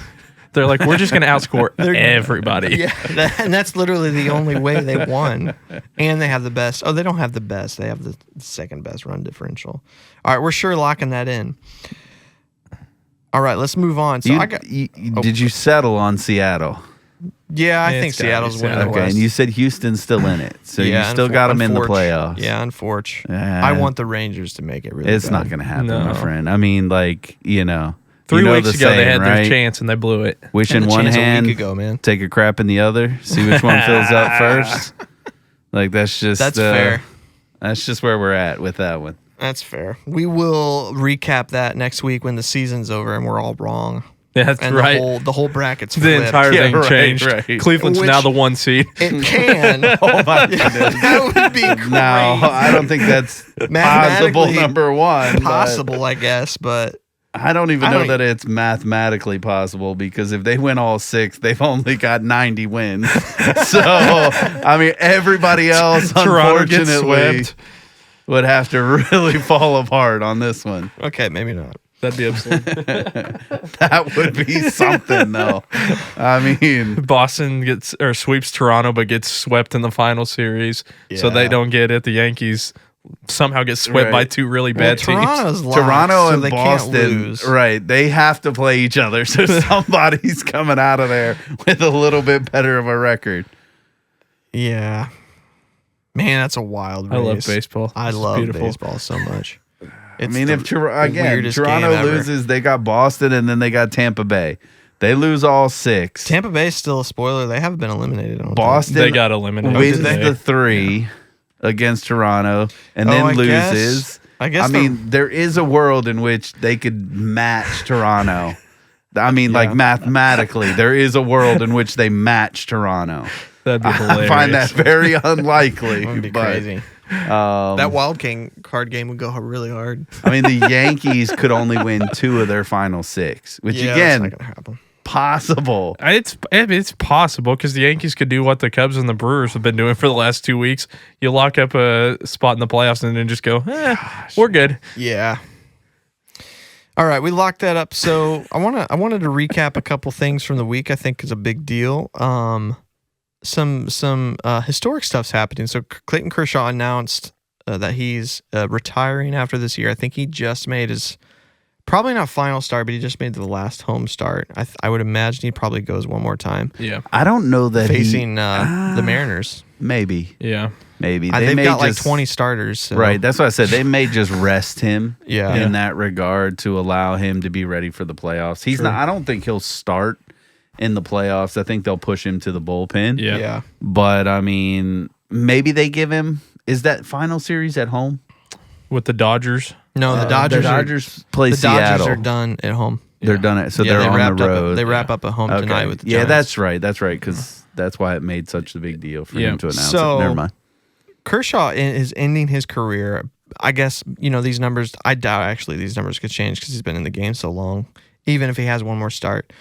They're like, we're just going to outscore everybody. Yeah, and that's literally the only way they won. And they have the best. Oh, they don't have the best. They have the second best run differential. All right, we're sure locking that in. All right, let's move on. So Did you settle on Seattle? yeah, I It's think gotta be Seattle's winning Seattle. the Okay, West. and you said Houston's still in it, so you still got them in the playoffs. Yeah, unfortunately. Yeah. I want the Rangers to make it really It's bad. not going to happen, my No. friend. I mean, like, you know. 3 you know weeks the ago, they saying, had right? their chance and they blew it. Wish Had in the one chance a week hand, ago, man. take a crap in the other, see which one fills up first. Like, that's just Fair. That's just where we're at with that one. That's fair. We will recap that next week when the season's over and we're all wrong. Yeah, that's And right. the whole bracket's The flipped. entire Yeah, thing right, changed. right. Cleveland's Which- now the 1 seed. It can. Oh, my goodness. That would be crazy. No, I don't think that's possible, Mathematically number one. but Possible, I guess, but I don't even I know don't- that it's mathematically possible because if they win all 6, they've only got 90 wins. So, I mean, everybody else, Toronto gets unfortunately, swept. would have to really fall apart on this one. okay, maybe not. That'd be absurd. That would be something, though. I mean, Boston sweeps Toronto, but gets swept in the final series, so they Yeah. don't get it. The Yankees somehow get swept by Right. 2 really bad teams. Toronto's locked, Toronto so and they Boston, can't lose. right? They have to play each other, so somebody's coming out of there with a little bit better of a record. Yeah. Man, that's a wild race. I love baseball. I It's love beautiful. baseball so much. I mean, if weirdest Toronto game ever. loses, they got Boston and then they got Tampa Bay. They lose all 6. Tampa Bay's still a spoiler. They haven't been eliminated. I don't Boston They got eliminated. wins today. the 3 against Toronto and Oh, then I loses. guess- I guess I the- mean, there is a world in which they could match Toronto. I mean, like mathematically, there is a world in which they match Toronto. That'd be hilarious. I find that very unlikely. That would be but, crazy. That wild card game would go really hard. I mean, the Yankees could only win 2 of their final 6, which Yeah, again, that's not gonna happen. possible. It's possible because the Yankees could do what the Cubs and the Brewers have been doing for the last 2 weeks. You lock up a spot in the playoffs and then just go, we're good. Yeah. All right, we locked that up. So I wanted to recap a couple things from the week. I think is a big deal. Some historic stuff's happening. So Clayton Kershaw announced that he's retiring after this year. I think he just made his probably not final start, but he just made the last home start. I would imagine he probably goes one more time Yeah. I don't know that facing the Mariners. maybe. Yeah. Maybe They've may got like just- 20 starters. So. Right, that's what I said. They may just rest him Yeah. in that regard to allow him to be ready for the playoffs. He's not. I don't think he'll start in the playoffs. I think they'll push him to the bullpen. Yeah. Yeah. But I mean, maybe they give him. Is that final series at home? With the Dodgers. No, the Dodgers. play The Seattle. Dodgers are done at home. They're done it. So Yeah, they're they on wrapped the up. road. They wrap up at home tonight with the Giants. That's right. That's right. Because that's why it made such a big deal for him to announce So- it. Never mind. Kershaw is ending his career. I guess, these numbers, I doubt actually these numbers could change because he's been in the game so long, even if he has one more start.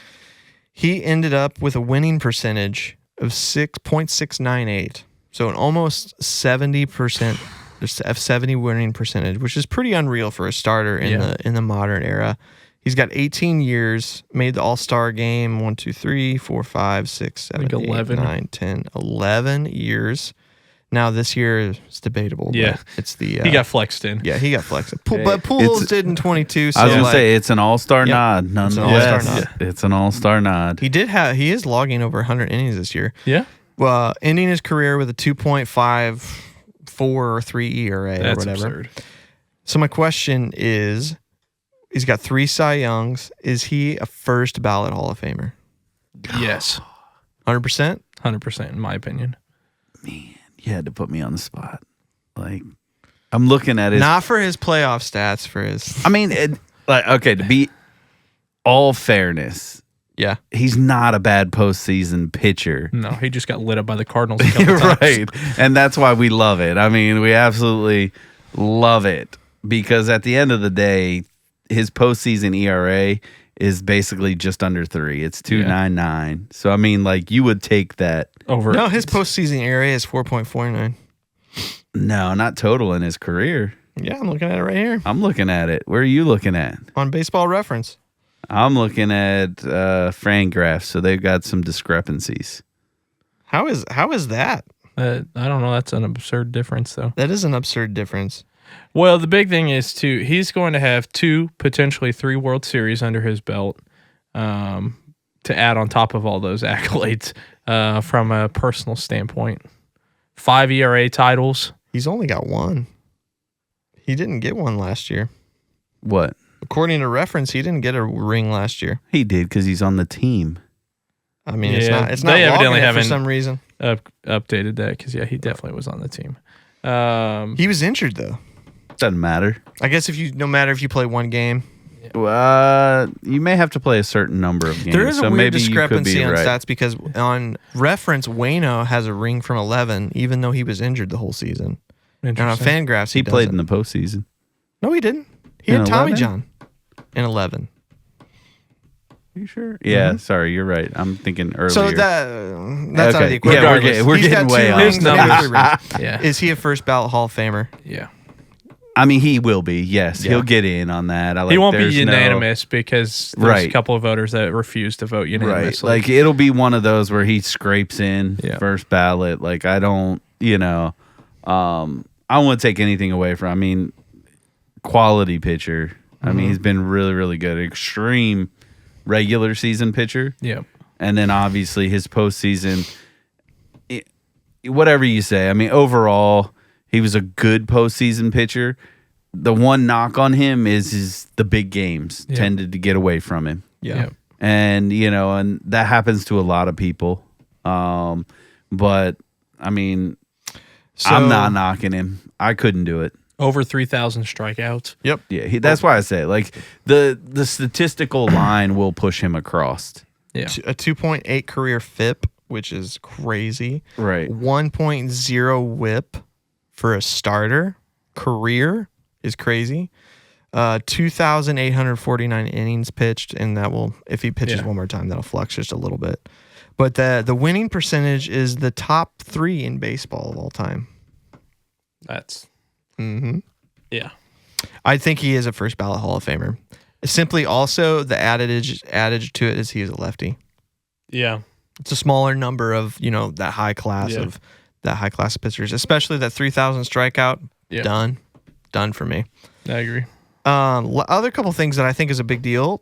He ended up with a winning percentage of 6.698. So an almost 70%, 70 winning percentage, which is pretty unreal for a starter in the modern era. He's got 18 years, made the All-Star game, 1, 2, 3, 4, 5, 6, 7, Like 8, 11. 9, 10, 11 years. Now this year is debatable. Yeah. But it's the he got flexed in. Yeah, he got flexed. But Pools did in 22. So I was gonna say it's an all-star nod, It's an nonetheless. all-star nod. It's an all-star nod. He is logging over 100 innings this year. Yeah. Well, ending his career with a 2.54 or 3 ERA That's or whatever. absurd. So my question is, he's got 3 Cy Youngs. Is he a first ballot Hall of Famer? Yes. 100%? 100% in my opinion. Man, you had to put me on the spot. Like, I'm looking at his. Not for his playoff stats, for his. I mean, okay, to be all fairness, Yeah. he's not a bad postseason pitcher. No, he just got lit up by the Cardinals a couple times. Right. And that's why we love it. I mean, we absolutely love it because at the end of the day, his postseason ERA is basically just under 3. It's 2.99. So I mean, like, you would take that Over. No, his postseason ERA is 4.49. No, not total in his career. Yeah, I'm looking at it right here I'm looking at it. Where are you looking at? on Baseball Reference. I'm looking at Fangraphs, so they've got some discrepancies. How is that? I don't know. That's an absurd difference, though. That is an absurd difference. Well, the big thing is, too, he's going to have 2, potentially 3 World Series under his belt to add on top of all those accolades from a personal standpoint. 5 ERA titles. He's only got 1. He didn't get one last year. What? According to Reference, he didn't get a ring last year. He did because he's on the team. I mean, Yeah, it's not they logging evidently it for haven't- some reason. Updated that because, yeah, he definitely was on the team. He was injured, though. Doesn't matter. I guess no matter if you play one game. You may have to play a certain number of games. There is a so weird maybe you could discrepancy be on right. stats because on Reference, Waino has a ring from 11, even though he was injured the whole season. And on Interesting. Fangraphs, He played doesn't. in the postseason. No, he didn't. He In had Tommy 11? John in 11. You sure? Yeah, sorry, you're right. I'm thinking earlier. So that's out of the Okay. equation. Yeah, we're He's getting got way 2 off. rings His and he has numbers. 3 rings. Yeah. Is he a first ballot Hall of Famer? Yeah. I mean, he will be. Yes, Yeah. he'll get in on that. He won't be there's unanimous because there's Right. a couple of voters that refuse to vote Right. unanimously. Like, it'll be one of those where he scrapes in Yeah. first ballot. Like, I don't, I don't want to take anything away from, I mean, quality pitcher. I mean, he's been really, really good. Extreme regular season pitcher. yeah. And then obviously his postseason, whatever you say. I mean, overall, he was a good postseason pitcher. The one knock on him is the big games tended to get away from him. Yeah. And, and that happens to a lot of people. But, I mean, I'm not knocking him. I couldn't do it. Over 3,000 strikeouts. Yep. Yeah, that's why I say, like, the statistical line will push him across. Yeah. A 2.8 career FIP, which is crazy. Right. 1.0 WHIP for a starter. Career is crazy. 2,849 innings pitched, and that will, if he pitches one more time, that'll flux just a little bit. But the winning percentage is the top 3 in baseball of all time. That's. Mm-hmm. Yeah. I think he is a first ballot Hall of Famer. Simply also the adage to it is he is a lefty. Yeah. It's a smaller number of, that high class of pitchers, especially that 3,000 strikeout. Yeah. Done for me. I agree. Other couple things that I think is a big deal.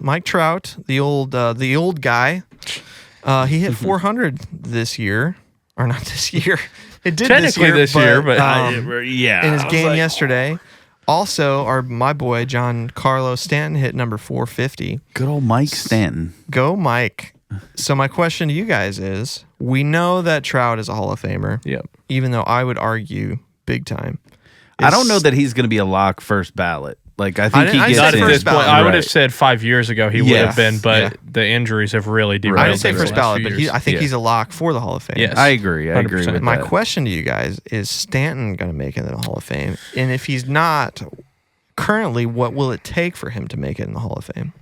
Mike Trout, the old guy. He hit 400 this year, or not this year. It did Technically this year, but yeah. in his game yesterday. Also, my boy Giancarlo Stanton hit number 450. Good old Mike Stanton. Go Mike. So my question to you guys is: we know that Trout is a Hall of Famer. Yep. Even though I would argue big time. I don't know that he's going to be a lock first ballot. Like, I think he I gets Not said at in. this first point. ballot. I would have Right. said 5 years ago he would Yes. have been, but Yeah. the injuries have really derailed. I didn't say him first the last ballot, few but years. I think Yeah. he's a lock for the Hall of Fame. Yes. I agree. I agree 100%. with My that. question to you guys is: Stanton going to make it in the Hall of Fame? And if he's not currently, what will it take for him to make it in the Hall of Fame?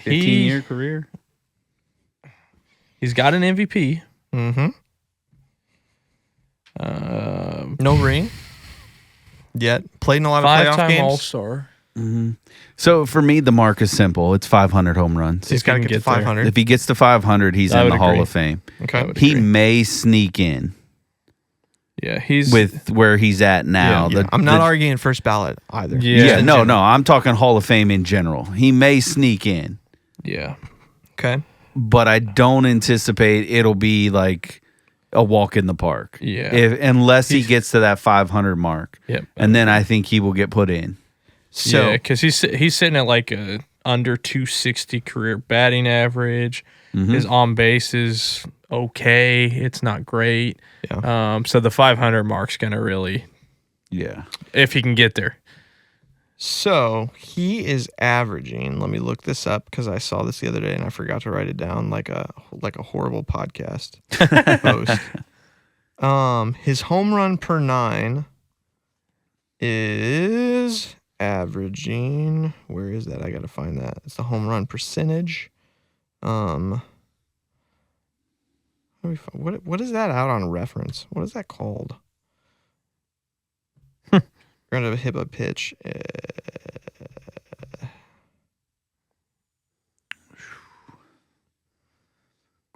15-year career. He's got an MVP. Mm-hmm. No ring yet. Played in a lot of playoff Five-time games. All-Star. So for me, the mark is simple. It's 500 home runs. He's got to can get to get there. 500. If he gets to 500, he's I in would the Hall agree. of Fame. Okay. He may sneak in Yeah, he's with where he's at now. Yeah, I'm not arguing first ballot either. Yeah. No. I'm talking Hall of Fame in general. He may sneak in, Yeah. Okay. but I don't anticipate it'll be like a walk in the park. Yeah. Unless he gets to that 500 mark. Yep. And then I think he will get put in. So yeah, because he's sitting at like a under 260 career batting average. His on base is okay. It's not great. Yeah. So the 500 mark's gonna really, Yeah. if he can get there. So he is averaging. Let me look this up because I saw this the other day and I forgot to write it down like a horrible podcast post. His home run per 9 is averaging. Where is that? I gotta find that. It's the home run percentage. What is that out on reference? What is that called? We're gonna hit a pitch.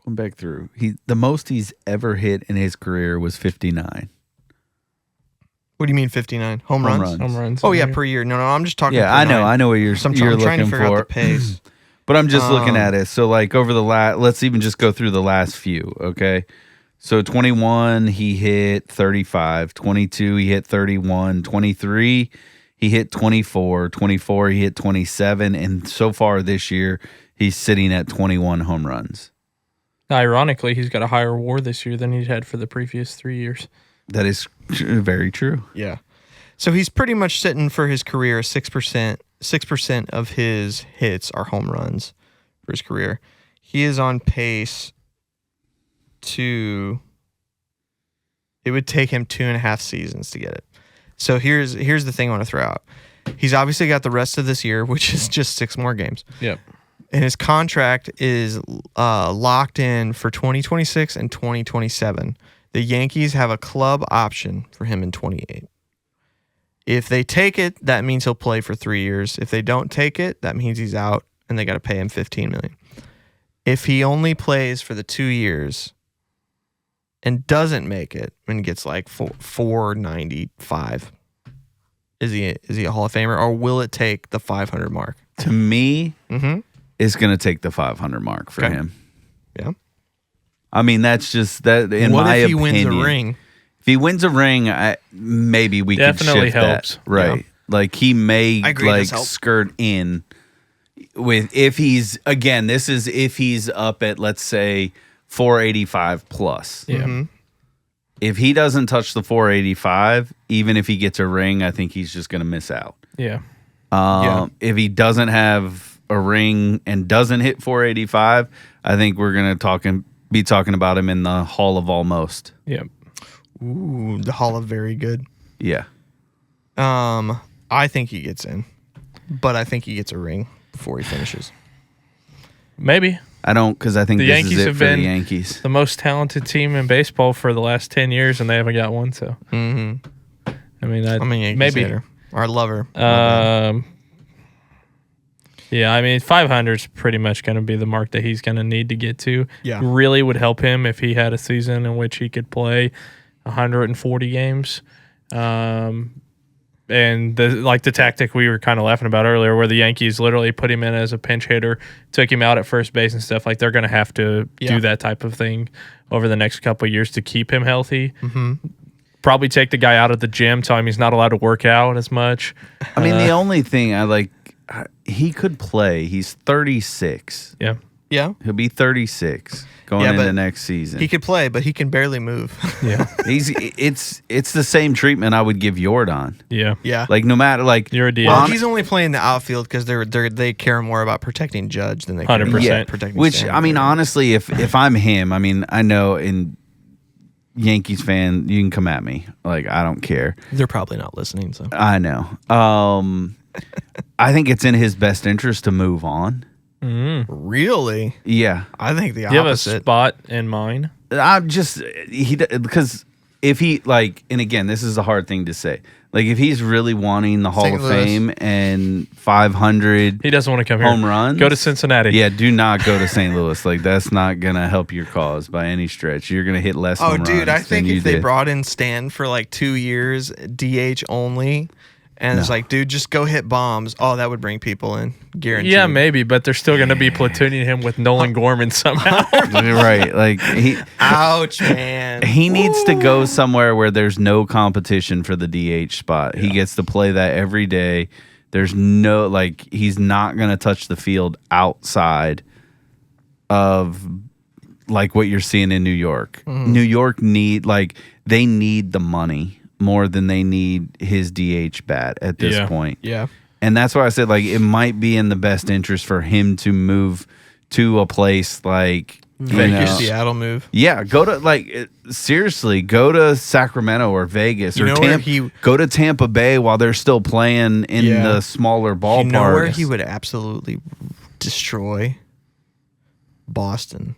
Going back through, the most he's ever hit in his career was 59. What do you mean 59? Home Home runs? runs. Home runs. Oh yeah, per year. No, I'm just talking. Yeah, per I know. 9. I know what you're So I'm you're trying to looking figure out for. the pace. But I'm just looking at it. So like over the let's even just go through the last few, okay? So 21 he hit 35, 22 he hit 31, 23 he hit 24, 24 he hit 27, and so far this year he's sitting at 21 home runs. Ironically, he's got a higher WAR this year than he'd had for the previous 3 years. That is very true. Yeah. So he's pretty much sitting for his career 6%. 6% of his hits are home runs for his career. He is on pace to. It would take him 2.5 seasons to get it. So here's the thing I want to throw out. He's obviously got the rest of this year, which is just 6 more games. Yep. And his contract is locked in for 2026 and 2027. The Yankees have a club option for him in 28. If they take it, that means he'll play for 3 years. If they don't take it, that means he's out and they got to pay him $15 million. If he only plays for the 2 years and doesn't make it and gets like 495, is he a Hall of Famer, or will it take the 500 mark? To me, Mm-hmm. it's going to take the 500 mark for Okay. him. Yeah. I mean, that's just that in What my if he opinion. wins a ring? If he wins a ring, maybe we Definitely could shift helps. that. Right. Yeah. Like he may I agree, it like does help. skirt in with if he's again, this is if he's up at let's say 485 plus. Yeah. Mm-hmm. If he doesn't touch the 485, even if he gets a ring, I think he's just going to miss out. Yeah. Yeah. If he doesn't have a ring and doesn't hit 485, I think we're going to be talking about him in the Hall of Almost. Yep. Ooh, the Hall of Very Good. Yeah. I think he gets in, but I think he gets a ring before he finishes. Maybe. I don't, because I think The this Yankees is it have for the been Yankees. the most talented team in baseball for the last 10 years, and they haven't got one. So, Mm-hmm. I mean, I'm a Yankees maybe. hater. Or lover. Yeah, I mean, 500 is pretty much going to be the mark that he's going to need to get to. Yeah. Really would help him if he had a season in which he could play 140 games. And the tactic we were kind of laughing about earlier, where the Yankees literally put him in as a pinch hitter, took him out at first base and stuff. Like, they're going to have to do that type of thing over the next couple of years to keep him healthy. Mm-hmm. Probably take the guy out of the gym, tell him he's not allowed to work out as much. I mean, the only thing he could play. He's 36. Yeah. Yeah. He'll be 36 going Yeah, into but next season. He could play, but he can barely move. Yeah. It's the same treatment I would give Jordan. Yeah. Yeah. Like no matter like You're a DH. Well, he's only playing the outfield because they care more about protecting Judge than they care 100%. about yeah, protecting which Stanton. I mean honestly, if I'm him, I mean I know in Yankees fan, you can come at me. Like I don't care. they're probably not listening. So I know. I think it's in his best interest to move on. really, Yeah. I think the Do you have a opposite. spot in mind? I'm just because if he like, and again, this is a hard thing to say. Like if he's really wanting the Hall St. of Louis. Fame and 500 He doesn't want to come here. home runs, Go to Cincinnati. Yeah, do not go to St. Louis. Like that's not gonna help your cause by any stretch. You're gonna hit less. Oh, home dude, I runs think than if you they did. brought in Stan for like 2 years, DH only, and it's like, dude, just go hit bombs. Oh, that would bring people in, guaranteed. Yeah, maybe, but they're still going to be platooning him with Nolan Gorman somehow. right, like Ouch, man. he needs to go somewhere where there's no competition for the DH spot. He gets to play that every day. There's no like he's not gonna touch the field outside of like what you're seeing in New York. New York they need the money more than they need his DH bat at this point. Yeah. And that's why I said like it might be in the best interest for him to move to a place like Your Seattle move. Yeah, go to seriously, go to Sacramento or Vegas You or know where Tampa. Go to Tampa Bay while they're still playing in the smaller ballparks. You know where he would absolutely destroy? Boston.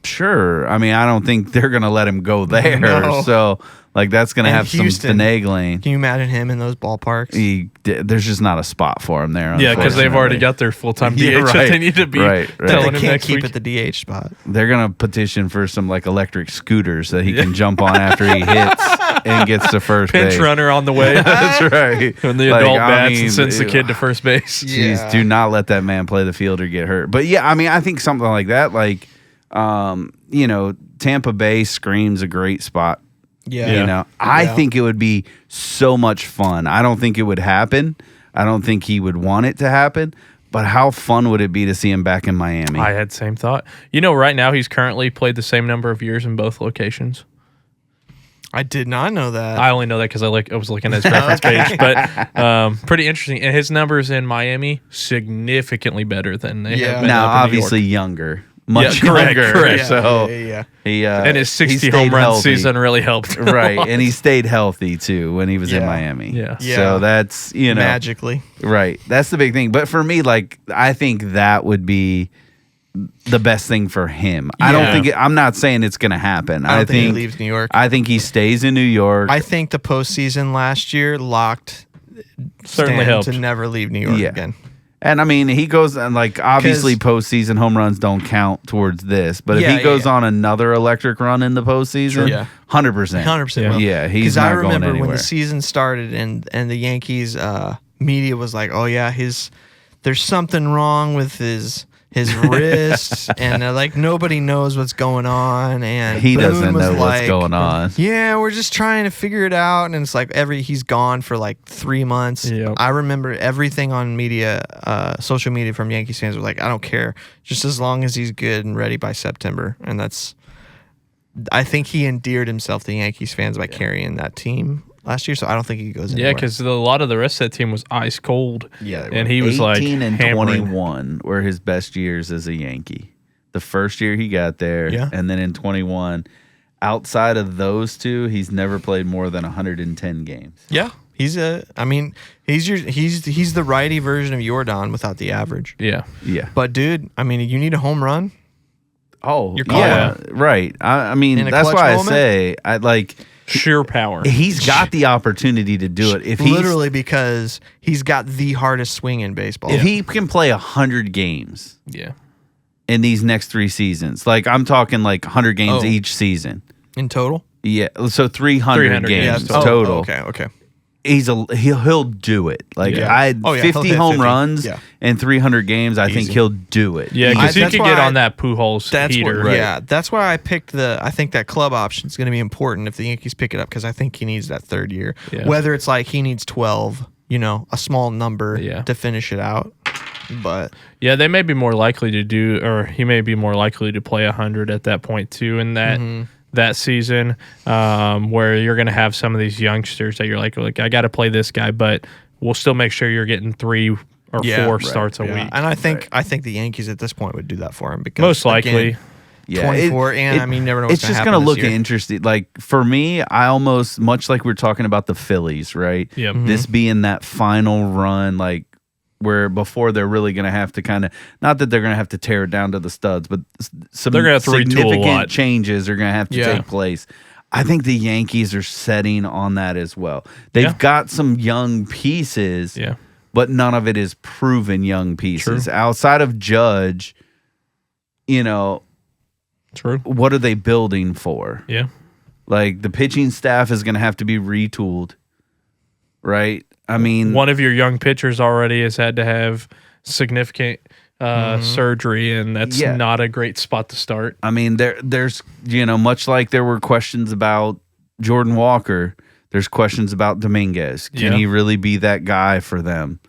Sure. I mean, I don't think they're gonna let him go there. No. So like that's gonna And have Houston. some finagling. Can you imagine him in those ballparks? There's just not a spot for him there. Yeah, because they've already unfortunately. got their full-time DH Yeah, that right, they need to be right. That telling they him can't next keep week. at the DH spot. They're gonna petition for some like electric scooters that he can jump on after he hits and gets to first Pinch base. runner on the way. That's right. When the Like, adult I bats mean, and sends the kid to first base. Yeah. Jeez, do not let that man play the field or get hurt. But yeah, I mean, I think something like that, like, Tampa Bay screams a great spot. Yeah. You know, I think it would be so much fun. I don't think it would happen. I don't think he would want it to happen. But how fun would it be to see him back in Miami? I had the same thought. Right now he's currently played the same number of years in both locations. I did not know that. I only know that because I was looking at his reference page, but pretty interesting. And his numbers in Miami significantly better than they have been now, up in New obviously York. younger. Much correct, younger. correct. So yeah. he And his he 60 stayed home run healthy. season really helped. Right, and he stayed healthy too when he was in Yeah. Miami. Yeah. So that's Magically. right. That's the big thing. But for me, like I think that would be the best thing for him. I don't think I'm not saying it's going to happen. I don't think he leaves New York. I think he stays in New York. I think the postseason last year locked Certainly Stan helped. to never leave New York again. And I mean, he goes and like obviously 'Cause- postseason home runs don't count towards this, but if Yeah, he goes yeah. on another electric run in the postseason, Yeah. 100%, 100% will. yeah, he's Because not I going remember anywhere. when the season started and the Yankees media was like, "Oh yeah, there's something wrong with his wrist," and like nobody knows what's going on, and He Boone doesn't was know what's like, going on. Yeah, we're just trying to figure it out, and it's like he's gone for like 3 months. Yep. I remember everything on media, social media from Yankees fans was like, "I don't care, just as long as he's good and ready by September," and that's. I think he endeared himself to Yankees fans by carrying that team last year, so I don't think he goes anywhere. Yeah, because a lot of the rest of that team was ice cold. Yeah, and he was like 18 and hammering. 21 were his best years as a Yankee. The first year he got there, Yeah. and then in 21. Outside of those two, he's never played more than 110 games. Yeah, he's the righty version of Jordan without the average. Yeah. Yeah. But dude, I mean, you need a home run. Oh, You're calling yeah, right. I mean, In a that's clutch why moment? I say I like. Sheer power. He's got the opportunity to do it if he's Literally because he's got the hardest swing in baseball. if he can play 100 games Yeah. in these next 3 seasons. Like I'm talking like 100 games Oh. each season. in total. Yeah, so 300 300 games games total. Okay. He'll do it. Like Yeah. I Oh, yeah, he'll 50 hit home 50. runs Yeah. and 300 games. I think Easy. he'll do it. Yeah, because he that's could why get I- on that Pujols That's heater. what, yeah. That's why I picked I think that club option is going to be important if the Yankees pick it up because I think he needs that third year. Yeah. Whether it's like he needs 12, a small number Yeah. to finish it out. But Yeah, they may be more likely to do, or he may be more likely to play 100 at that point too in that season, where you're going to have some of these youngsters that you're like I got to play this guy, but we'll still make sure you're getting 3 or 4 starts a yeah. week. And I think the Yankees at this point would do that for him because Most likely. again, Yeah, 24 and I mean, you never know what's it's just going to look happen this year. interesting. Like for me, I almost much like we're talking about the Phillies, right? Yep. This being that final run, like where before they're really going to have to kind of not that they're going to have to tear it down to the studs, but some They're gonna have to retool a significant lot. changes are going to have to Yeah. take place. I think the Yankees are setting on that as well. They've got some young pieces, but none of it is proven young pieces. True. Outside of Judge, True. What are they building for? Yeah. Like, the pitching staff is going to have to be retooled, right? I mean, one of your young pitchers already has had to have significant surgery, and that's not a great spot to start. I mean, there's much like there were questions about Jordan Walker, there's questions about Dominguez. Can he really be that guy for them?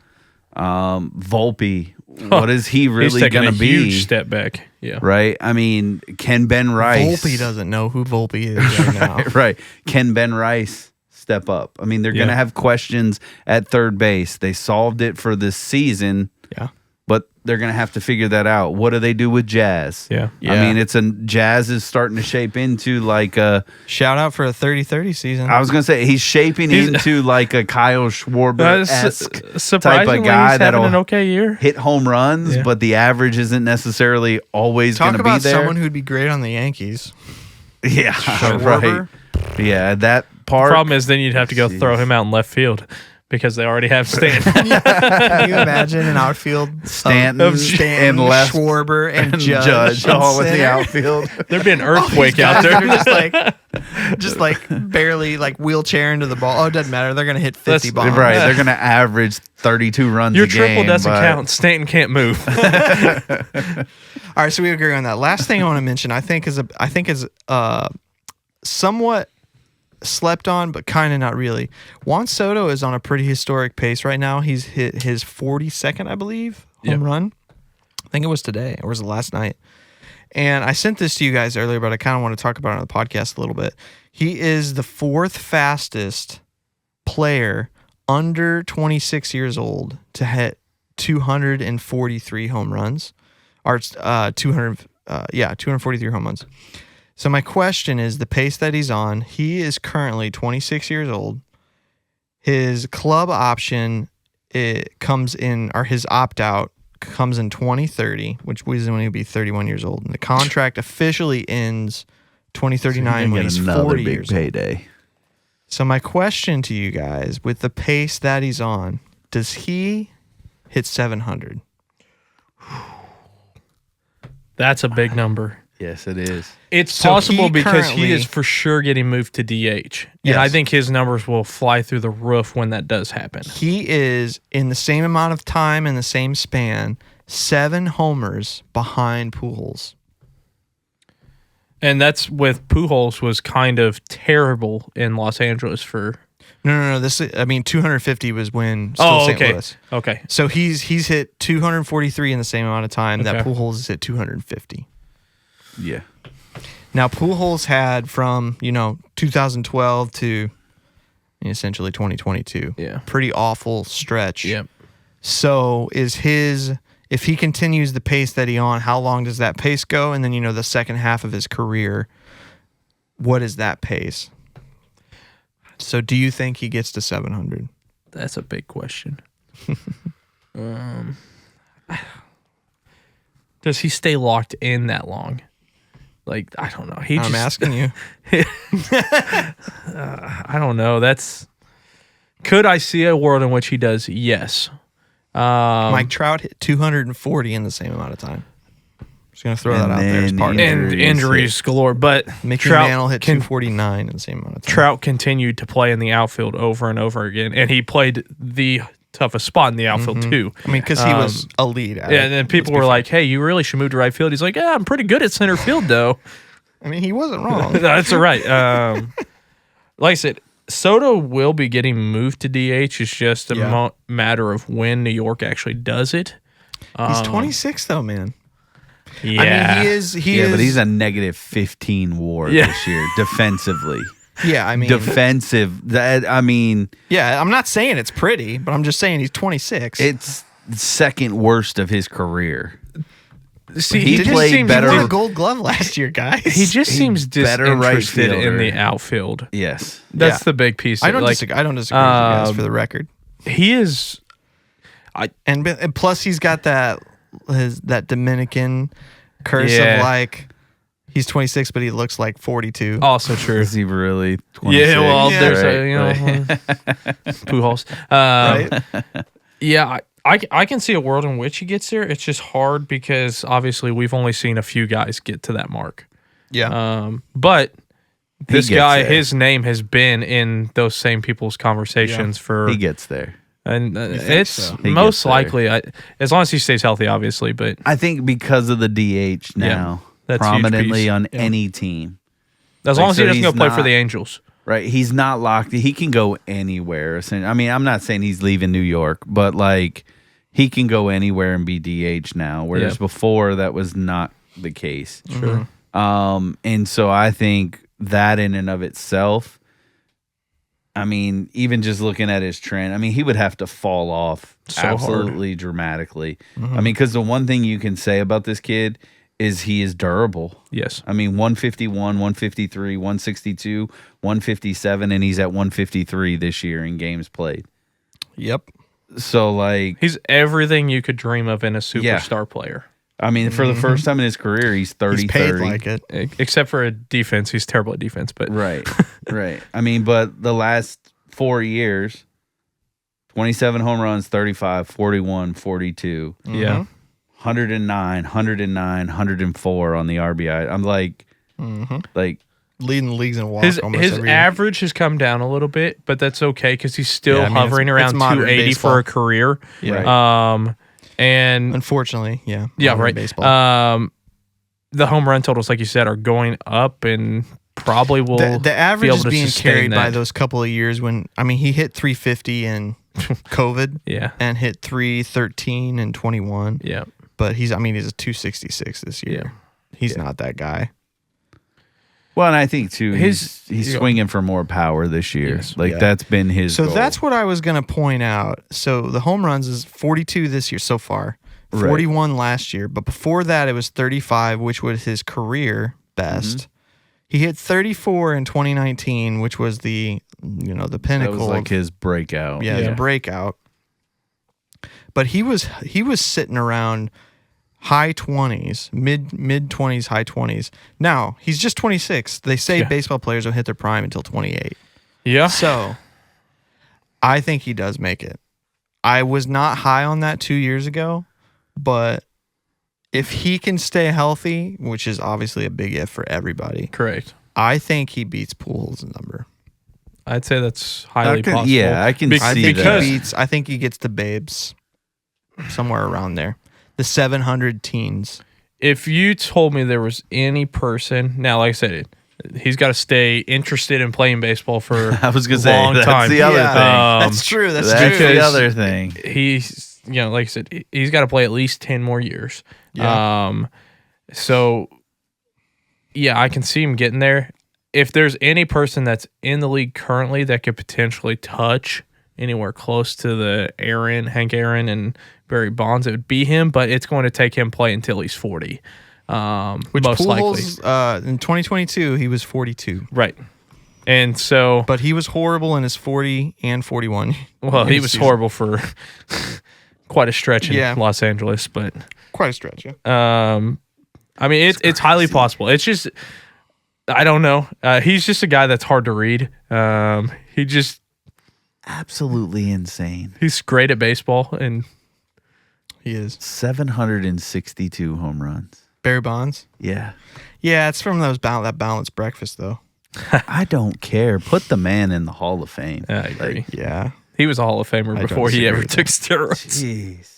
Volpe, what is he really going to be? Huge step back. Yeah. Right? I mean, can Ben Rice... Volpe doesn't know who Volpe is right now. Right. Can Ben Rice step up? I mean, they're going to have questions at third base. They solved it for this season. Yeah. But they're going to have to figure that out. What do they do with Jazz? Yeah. I mean, Jazz is starting to shape into like a... Shout out for a 30-30 season. I was going to say, he's shaping into like a Kyle Schwarber-esque type of guy that'll an okay year. Hit home runs, but the average isn't necessarily always going to be there. Talk about someone who'd be great on the Yankees. Yeah, Schwarber. Right. Yeah, that part... The problem is then you'd have to go throw him out in left field. Because they already have Stanton. Can you imagine an outfield Stanton and left, Schwarber and Judge all in the outfield? There'd be an earthquake out there. just like barely like wheelchair into the ball. Oh, it doesn't matter. They're gonna hit 50 bombs. Right. They're gonna average 32 runs. Your a triple game, doesn't count. Stanton can't move. All right, so we agree on that. Last thing I want to mention, I think is somewhat slept on, but kind of not really. Juan Soto is on a pretty historic pace right now. He's hit his 42nd, I believe, home run. I think it was today, or was it last night? And I sent this to you guys earlier, but I kind of want to talk about it on the podcast a little bit. He is the fourth fastest player under 26 years old to hit 243 home runs, or 243 home runs. So my question is, the pace that he's on, he is currently 26 years old. His club option, comes in, or his opt-out comes in 2030, which is when he'll be 31 years old. And the contract officially ends 2039 when he's 40 years old. Payday. So my question to you guys, with the pace that he's on, does he hit 700? That's a big number. Yes, it is. It's possible because he is for sure getting moved to DH. And I think his numbers will fly through the roof when that does happen. He is, in the same amount of time, in the same span, 7 homers behind Pujols. And that's with Pujols was kind of terrible in Los Angeles for... No. 250 was when still St. Louis. Okay. So he's hit 243 in the same amount of time that Pujols has hit 250. Yeah. Now, Pujols had from, 2012 to essentially 2022. Yeah. Pretty awful stretch. Yep. So if he continues the pace that he's on, how long does that pace go? And then, the second half of his career, what is that pace? So do you think he gets to 700? That's a big question. Does he stay locked in that long? Like, I don't know. I'm asking you. I don't know. Could I see a world in which he does? Yes. Mike Trout hit 240 in the same amount of time. Just going to throw that out there as part of and injuries galore. But Mickey Mantle hit 249 in the same amount of time. Trout continued to play in the outfield over and over again, and he played the toughest spot in the outfield too. I mean, because he was a lead at it. And then people were like, hey, you really should move to right field. He's like, yeah, I'm pretty good at center field, though. I mean, he wasn't wrong. That's all right. Like I said, Soto will be getting moved to DH. It's just a matter of when New York actually does it. He's 26, though, man. Yeah. I mean, he is. But he's a negative 15 WAR this year defensively. Yeah, I mean, defensive. Yeah, I'm not saying it's pretty, but I'm just saying he's 26. It's the second worst of his career. See, he played better. He won a Gold Glove last year, guys. He just seems disinterested in the outfield. Yes, that's the big piece. I don't disagree. I don't disagree with you guys, for the record. He is, and plus he's got that Dominican curse of like, He's 26, but he looks like 42. Also true. Is he really 26? Yeah, well, Yeah. there's Right. Pujols. Right? Yeah, I can see a world in which he gets there. It's just hard because obviously we've only seen a few guys get to that mark. Yeah. But this gets guy, there. his name has been in those same people's conversations for, He gets there. and think it's so? He most gets there. likely, as long as he stays healthy, obviously. But I think because of the DH now, that's a huge prominently piece. on any team. as Like, long as he so doesn't go he's play for not- the Angels. Right, he's not locked. He can go anywhere. I mean, I'm not saying he's leaving New York, but like he can go anywhere and be DH now. Whereas Yeah. before that was not the case. Sure. And so I think that in and of itself, I mean, even just looking at his trend, I mean, he would have to fall off So hard. absolutely dramatically. I mean, because the one thing you can say about this kid is he is durable. Yes. I mean, 151, 153, 162, 157, and he's at 153 this year in games played. Yep. So, like, He's everything you could dream of in a superstar player. I mean, for the first time in his career, he's 30 He's paid 30. like it. Except for a defense. He's terrible at defense. But Right, right. I mean, but the last 4 years, 27 home runs, 35, 41, 42, yeah. 109, 109, 104 on the RBI. I'm like, Leading the leagues in walks His almost every year. average has come down a little bit, but that's okay because he's still Yeah, I mean, hovering it's around modern 280 baseball. for a career. Yeah. And Unfortunately, yeah. yeah, Modern right. Baseball. The home run totals, like you said, are going up and probably will The average be is able to being sustain carried by that. those couple of years when, I mean, he hit 350 in COVID Yeah, and hit 313 and 21. yeah. But he's a 266 this year. He's not that guy. well, and I think, too, he's yeah. swinging for more power this year. Yes. Like, Yeah. that's been his So goal. that's what I was going to point out. So the home runs is 42 this year so far, Right. 41 last year. But before that, it was 35, which was his career best. Mm-hmm. He hit 34 in 2019, which was the the That pinnacle was like of his breakout. the breakout. But he was sitting around high 20s, mid 20s, high 20s. Now, he's just 26. They say baseball players don't hit their prime until 28. Yeah. So, I think he does make it. I was not high on that 2 years ago, but if he can stay healthy, which is obviously a big if for everybody, Correct. I think he beats Pujols' number. I'd say that's highly possible. Yeah, I can I see think that. I think he gets the Babes somewhere around there. The 700 teens. If you told me there was any person, now, like I said, he's got to stay interested in playing baseball for I was going to a say, long that's time. the other Yeah. thing. That's true. That's That's true. the other thing. He's, like I said, he's got to play at least 10 more years. Yeah. So, yeah, I can see him getting there. If there's any person that's in the league currently that could potentially touch anywhere close to the Hank Aaron and Barry Bonds, it would be him, but it's going to take him play until he's 40. Which most likely. Pujols, in 2022, he was 42. Right. And so, But he was horrible in his 40 and 41. well, he was horrible for quite a stretch in Yeah. Los Angeles, but Quite a stretch, yeah. I mean, it's highly possible. It's just, I don't know. He's just a guy that's hard to read. Absolutely insane. He's great at baseball, and He is. 762 home runs. Barry Bonds? Yeah. Yeah, it's from that balanced breakfast, though. I don't care. Put the man in the Hall of Fame. I agree. Yeah. He was a Hall of Famer I don't before he disagree ever with took steroids. Jeez.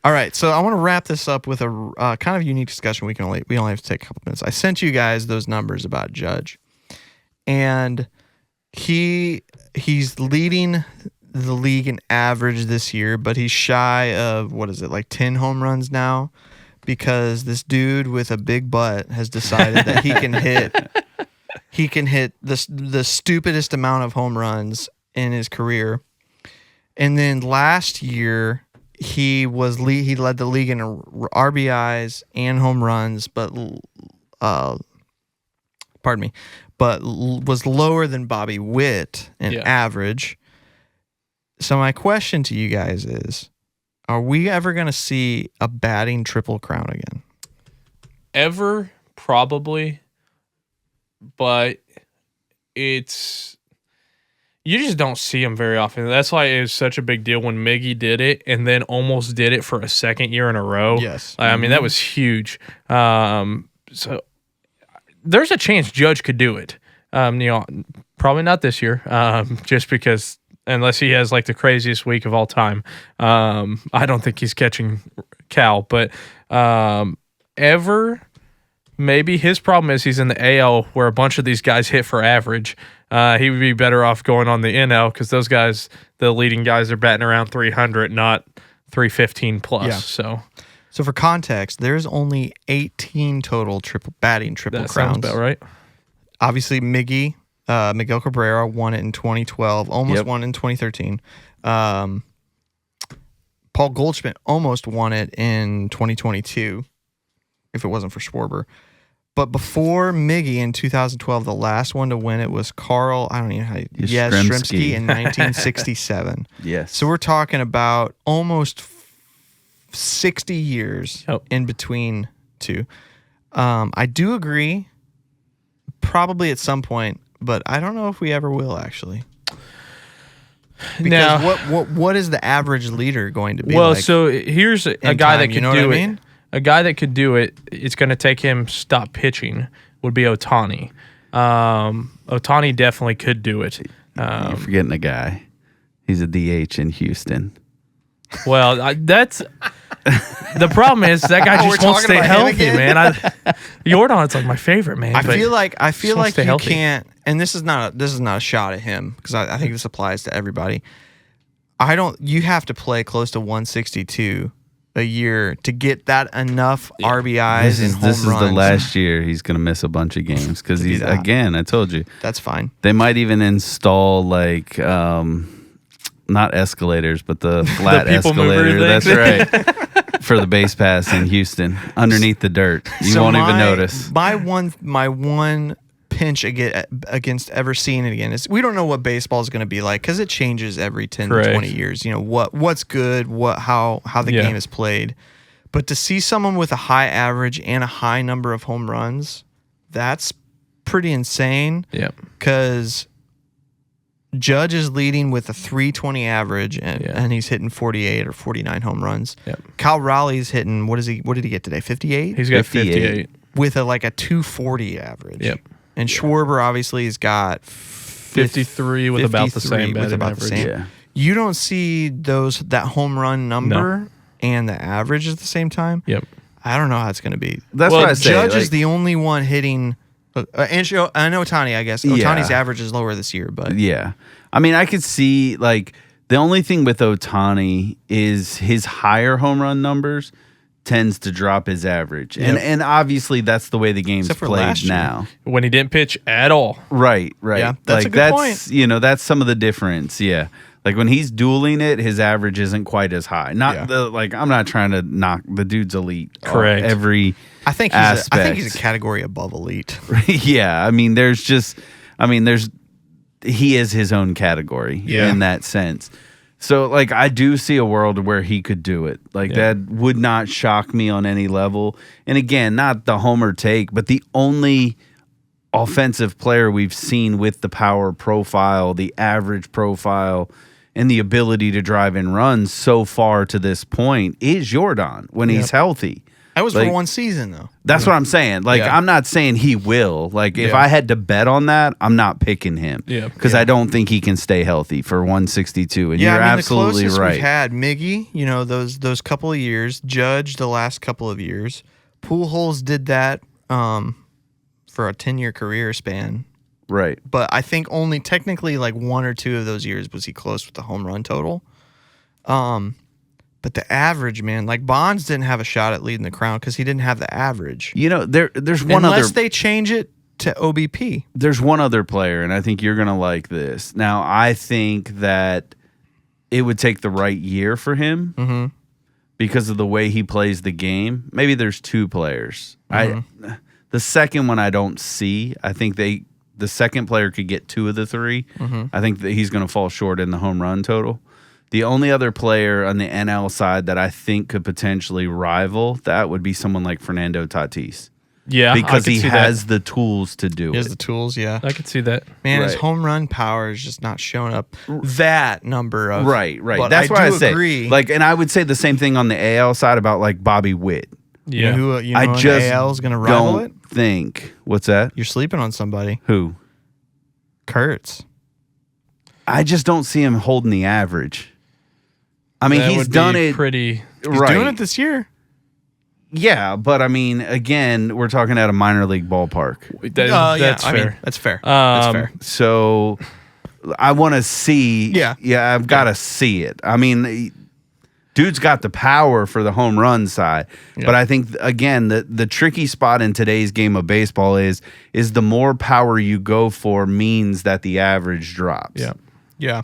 All right, so I want to wrap this up with a kind of unique discussion. We only have to take a couple minutes. I sent you guys those numbers about Judge, and he's leading the league in average this year, but he's shy of like 10 home runs now, because this dude with a big butt has decided that he can hit the stupidest amount of home runs in his career. And then last year he led the league in RBIs and home runs, but was lower than Bobby Witt in average. So my question to you guys is, are we ever going to see a batting triple crown again? Ever? probably, but you just don't see him very often. That's why it was such a big deal when Miggy did it and then almost did it for a second year in a row. Yes. I mean, that was huge. So there's a chance Judge could do it. Probably not this year, just because unless he has like the craziest week of all time. I don't think he's catching Cal, but maybe his problem is he's in the AL where a bunch of these guys hit for average. He would be better off going on the NL because those guys, the leading guys, are batting around 300, not 315 plus. Yeah. So for context, there's only 18 total triple crowns. Sounds about right. Obviously, Miggy, Miguel Cabrera won it in 2012, almost won it in 2013. Paul Goldschmidt almost won it in 2022, if it wasn't for Schwarber. But before Miggy in 2012, the last one to win it was Carl, I don't even know how Yastrzemski in 1967. Yes. So we're talking about almost 60 years in between two. I do agree, probably at some point, but I don't know if we ever will actually. Because what is the average leader going to be? Well, like so here's a guy that could do it. A guy that could do it, it's going to take him stop pitching, would be Ohtani. Ohtani definitely could do it. You're forgetting a guy. He's a DH in Houston. Well, that's the problem is that guy just won't stay healthy, man. Jordan's like my favorite, man. I feel like you healthy. can't, and this is not a shot at him because I think this applies to everybody. You have to play close to 162 a year to get that enough RBIs and home runs. This is the last year he's going to miss a bunch of games because he's, again, I told you. That's fine. They might even install like, not escalators, but the flat escalator. That's right. For the base pass in Houston, underneath the dirt. You won't even notice. My one pinch against ever seeing it again is we don't know what baseball is going to be like because it changes every 10 to 20 years. You know what's good, how the game is played. But to see someone with a high average and a high number of home runs, that's pretty insane. Yeah. Because Judge is leading with a 320 average and he's hitting 48 or 49 home runs. Yep. Kyle Raleigh's hitting what did he get today? 58? He's got 58 with a 240 average. Yep. And Schwarber obviously has got 53 with about the same batting average. Yeah. You don't see that home run number and the average at the same time. Yep. I don't know how it's going to be. That's what I say. Judge is the only one hitting. And Ohtani, I guess. Ohtani's average is lower this year, but yeah. I mean, I could see the only thing with Ohtani is his higher home run numbers tends to drop his average. Yep. And obviously that's the way the game's played now. When he didn't pitch at all. Right. Yeah, that's a good point. That's some of the difference. Yeah. Like when he's dueling it, his average isn't quite as high. I'm not trying to knock the dude's elite. Correct. Every I think he's a category above elite. Yeah. I mean, he is his own category in that sense. So, I do see a world where he could do it. That would not shock me on any level. And again, not the homer take, but the only offensive player we've seen with the power profile, the average profile, and the ability to drive in runs so far to this point is Jordan when he's healthy. That was for one season, though. That's what I'm saying. I'm not saying he will. If I had to bet on that, I'm not picking him. Yeah. Because I don't think he can stay healthy for 162. And you're absolutely the closest right. We've had Miggy, those couple of years. Judge the last couple of years. Pujols did that for a 10-year career span. Right. But I think only technically one or two of those years was he close with the home run total. But the average, man, Bonds didn't have a shot at leading the crown because he didn't have the average. There's one unless they change it to OBP. There's one other player, and I think you're going to like this. Now, I think that it would take the right year for him because of the way he plays the game. Maybe there's two players. The second one I don't see. I think the second player could get two of the three. I think that he's going to fall short in the home run total. The only other player on the NL side that I think could potentially rival that would be someone like Fernando Tatis. Yeah, because I he could see has the tools to do He has it. the tools, yeah. I could see that. Man, his Right. home run power is just not showing up that number of. Right. But That's why I do say, agree. like, and I would say the same thing on the AL side about like Bobby Witt. Yeah. who I in the just AL is going to rival don't it? think. What's that? You're sleeping on somebody. Who? Kurtz. I just don't see him holding the average. I mean, That he's would done be it. pretty. He's right. doing it this year. Yeah, but I mean, again, we're talking at a minor league ballpark. That's I fair. mean, that's fair. That's fair. So I want to see. Yeah. I've got to see it. I mean, dude's got the power for the home run side, but I think again the tricky spot in today's game of baseball is the more power you go for means that the average drops. Yeah.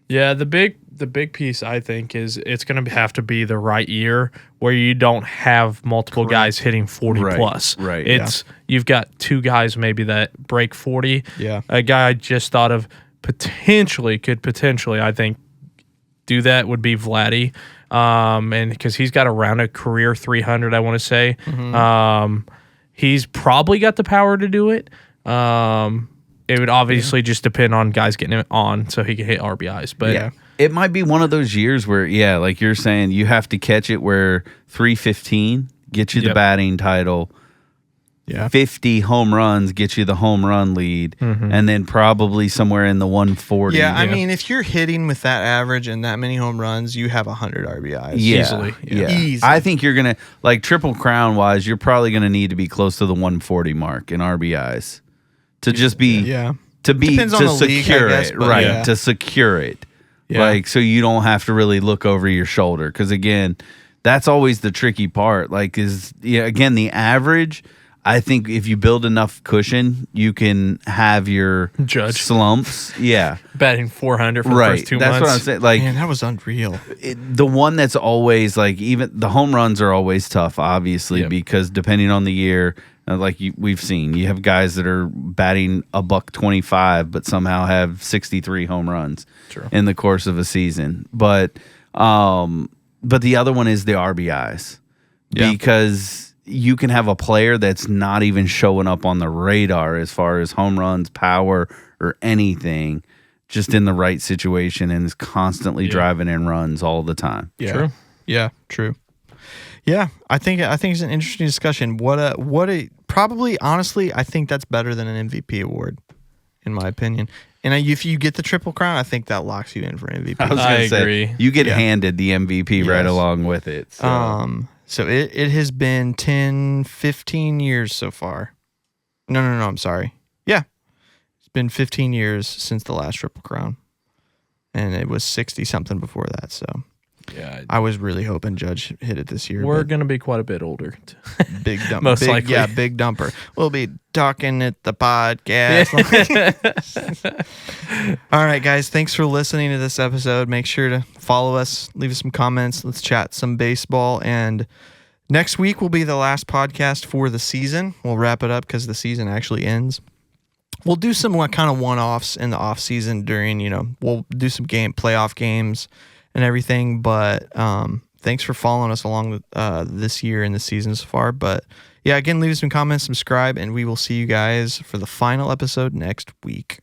Yeah, the big piece I think is it's going to have to be the right year where you don't have multiple guys hitting 40 Right, plus. right, It's you've got two guys maybe that break 40. Yeah. A guy I just thought of could potentially I think do that would be Vladdy. And because he's got around a career 300, I want to say. He's probably got the power to do it. It would obviously just depend on guys getting it on so he can hit RBIs. But Yeah. It might be one of those years where, like you're saying, you have to catch it where 315 gets you the batting title. Yeah. 50 home runs get you the home run lead, and then probably somewhere in the 140. Yeah, I mean, if you're hitting with that average and that many home runs, you have 100 RBIs. easily. Yeah. Easy. I think you're going to, like Triple Crown wise, you're probably going to need to be close to the 140 mark in RBIs to just be, to be, Depends on to the league, I secure guess, it, but right? yeah. To secure it. Yeah. Like, so you don't have to really look over your shoulder. Cause again, that's always the tricky part. Like, again, the average, I think if you build enough cushion, you can have your Judge. slumps. Yeah. batting 400 for the Right. first 2 That's months. what I'm saying. Like, Man, that was unreal. the one that's always like, even the home runs are always tough, obviously, because depending on the year, we've seen, you have guys that are batting $125, but somehow have 63 home runs in the course of a season. But the other one is the RBIs, because you can have a player that's not even showing up on the radar as far as home runs, power, or anything, just in the right situation and is constantly driving in runs all the time. Yeah. True. Yeah, true. Yeah, I think it's an interesting discussion. Probably, honestly, I think that's better than an MVP award, in my opinion. And if you get the Triple Crown, I think that locks you in for MVP. I was I going to agree. say, you get handed the MVP right along with it. So. So it has been 10, 15 years so far. No, I'm sorry. Yeah. It's been 15 years since the last Triple Crown. And it was 60-something before that, so... Yeah, I was really hoping Judge hit it this year. we're but going to be quite a bit older. big dumper. most likely. Yeah, big dumper. We'll be talking at the podcast. All right, guys. Thanks for listening to this episode. Make sure to follow us, leave us some comments. Let's chat some baseball. And next week will be the last podcast for the season. We'll wrap it up because the season actually ends. We'll do some kind of one-offs in the off season during, we'll do some playoff games and everything, but thanks for following us along this year and this season so far. But yeah, again, leave us some comments, subscribe, and we will see you guys for the final episode next week.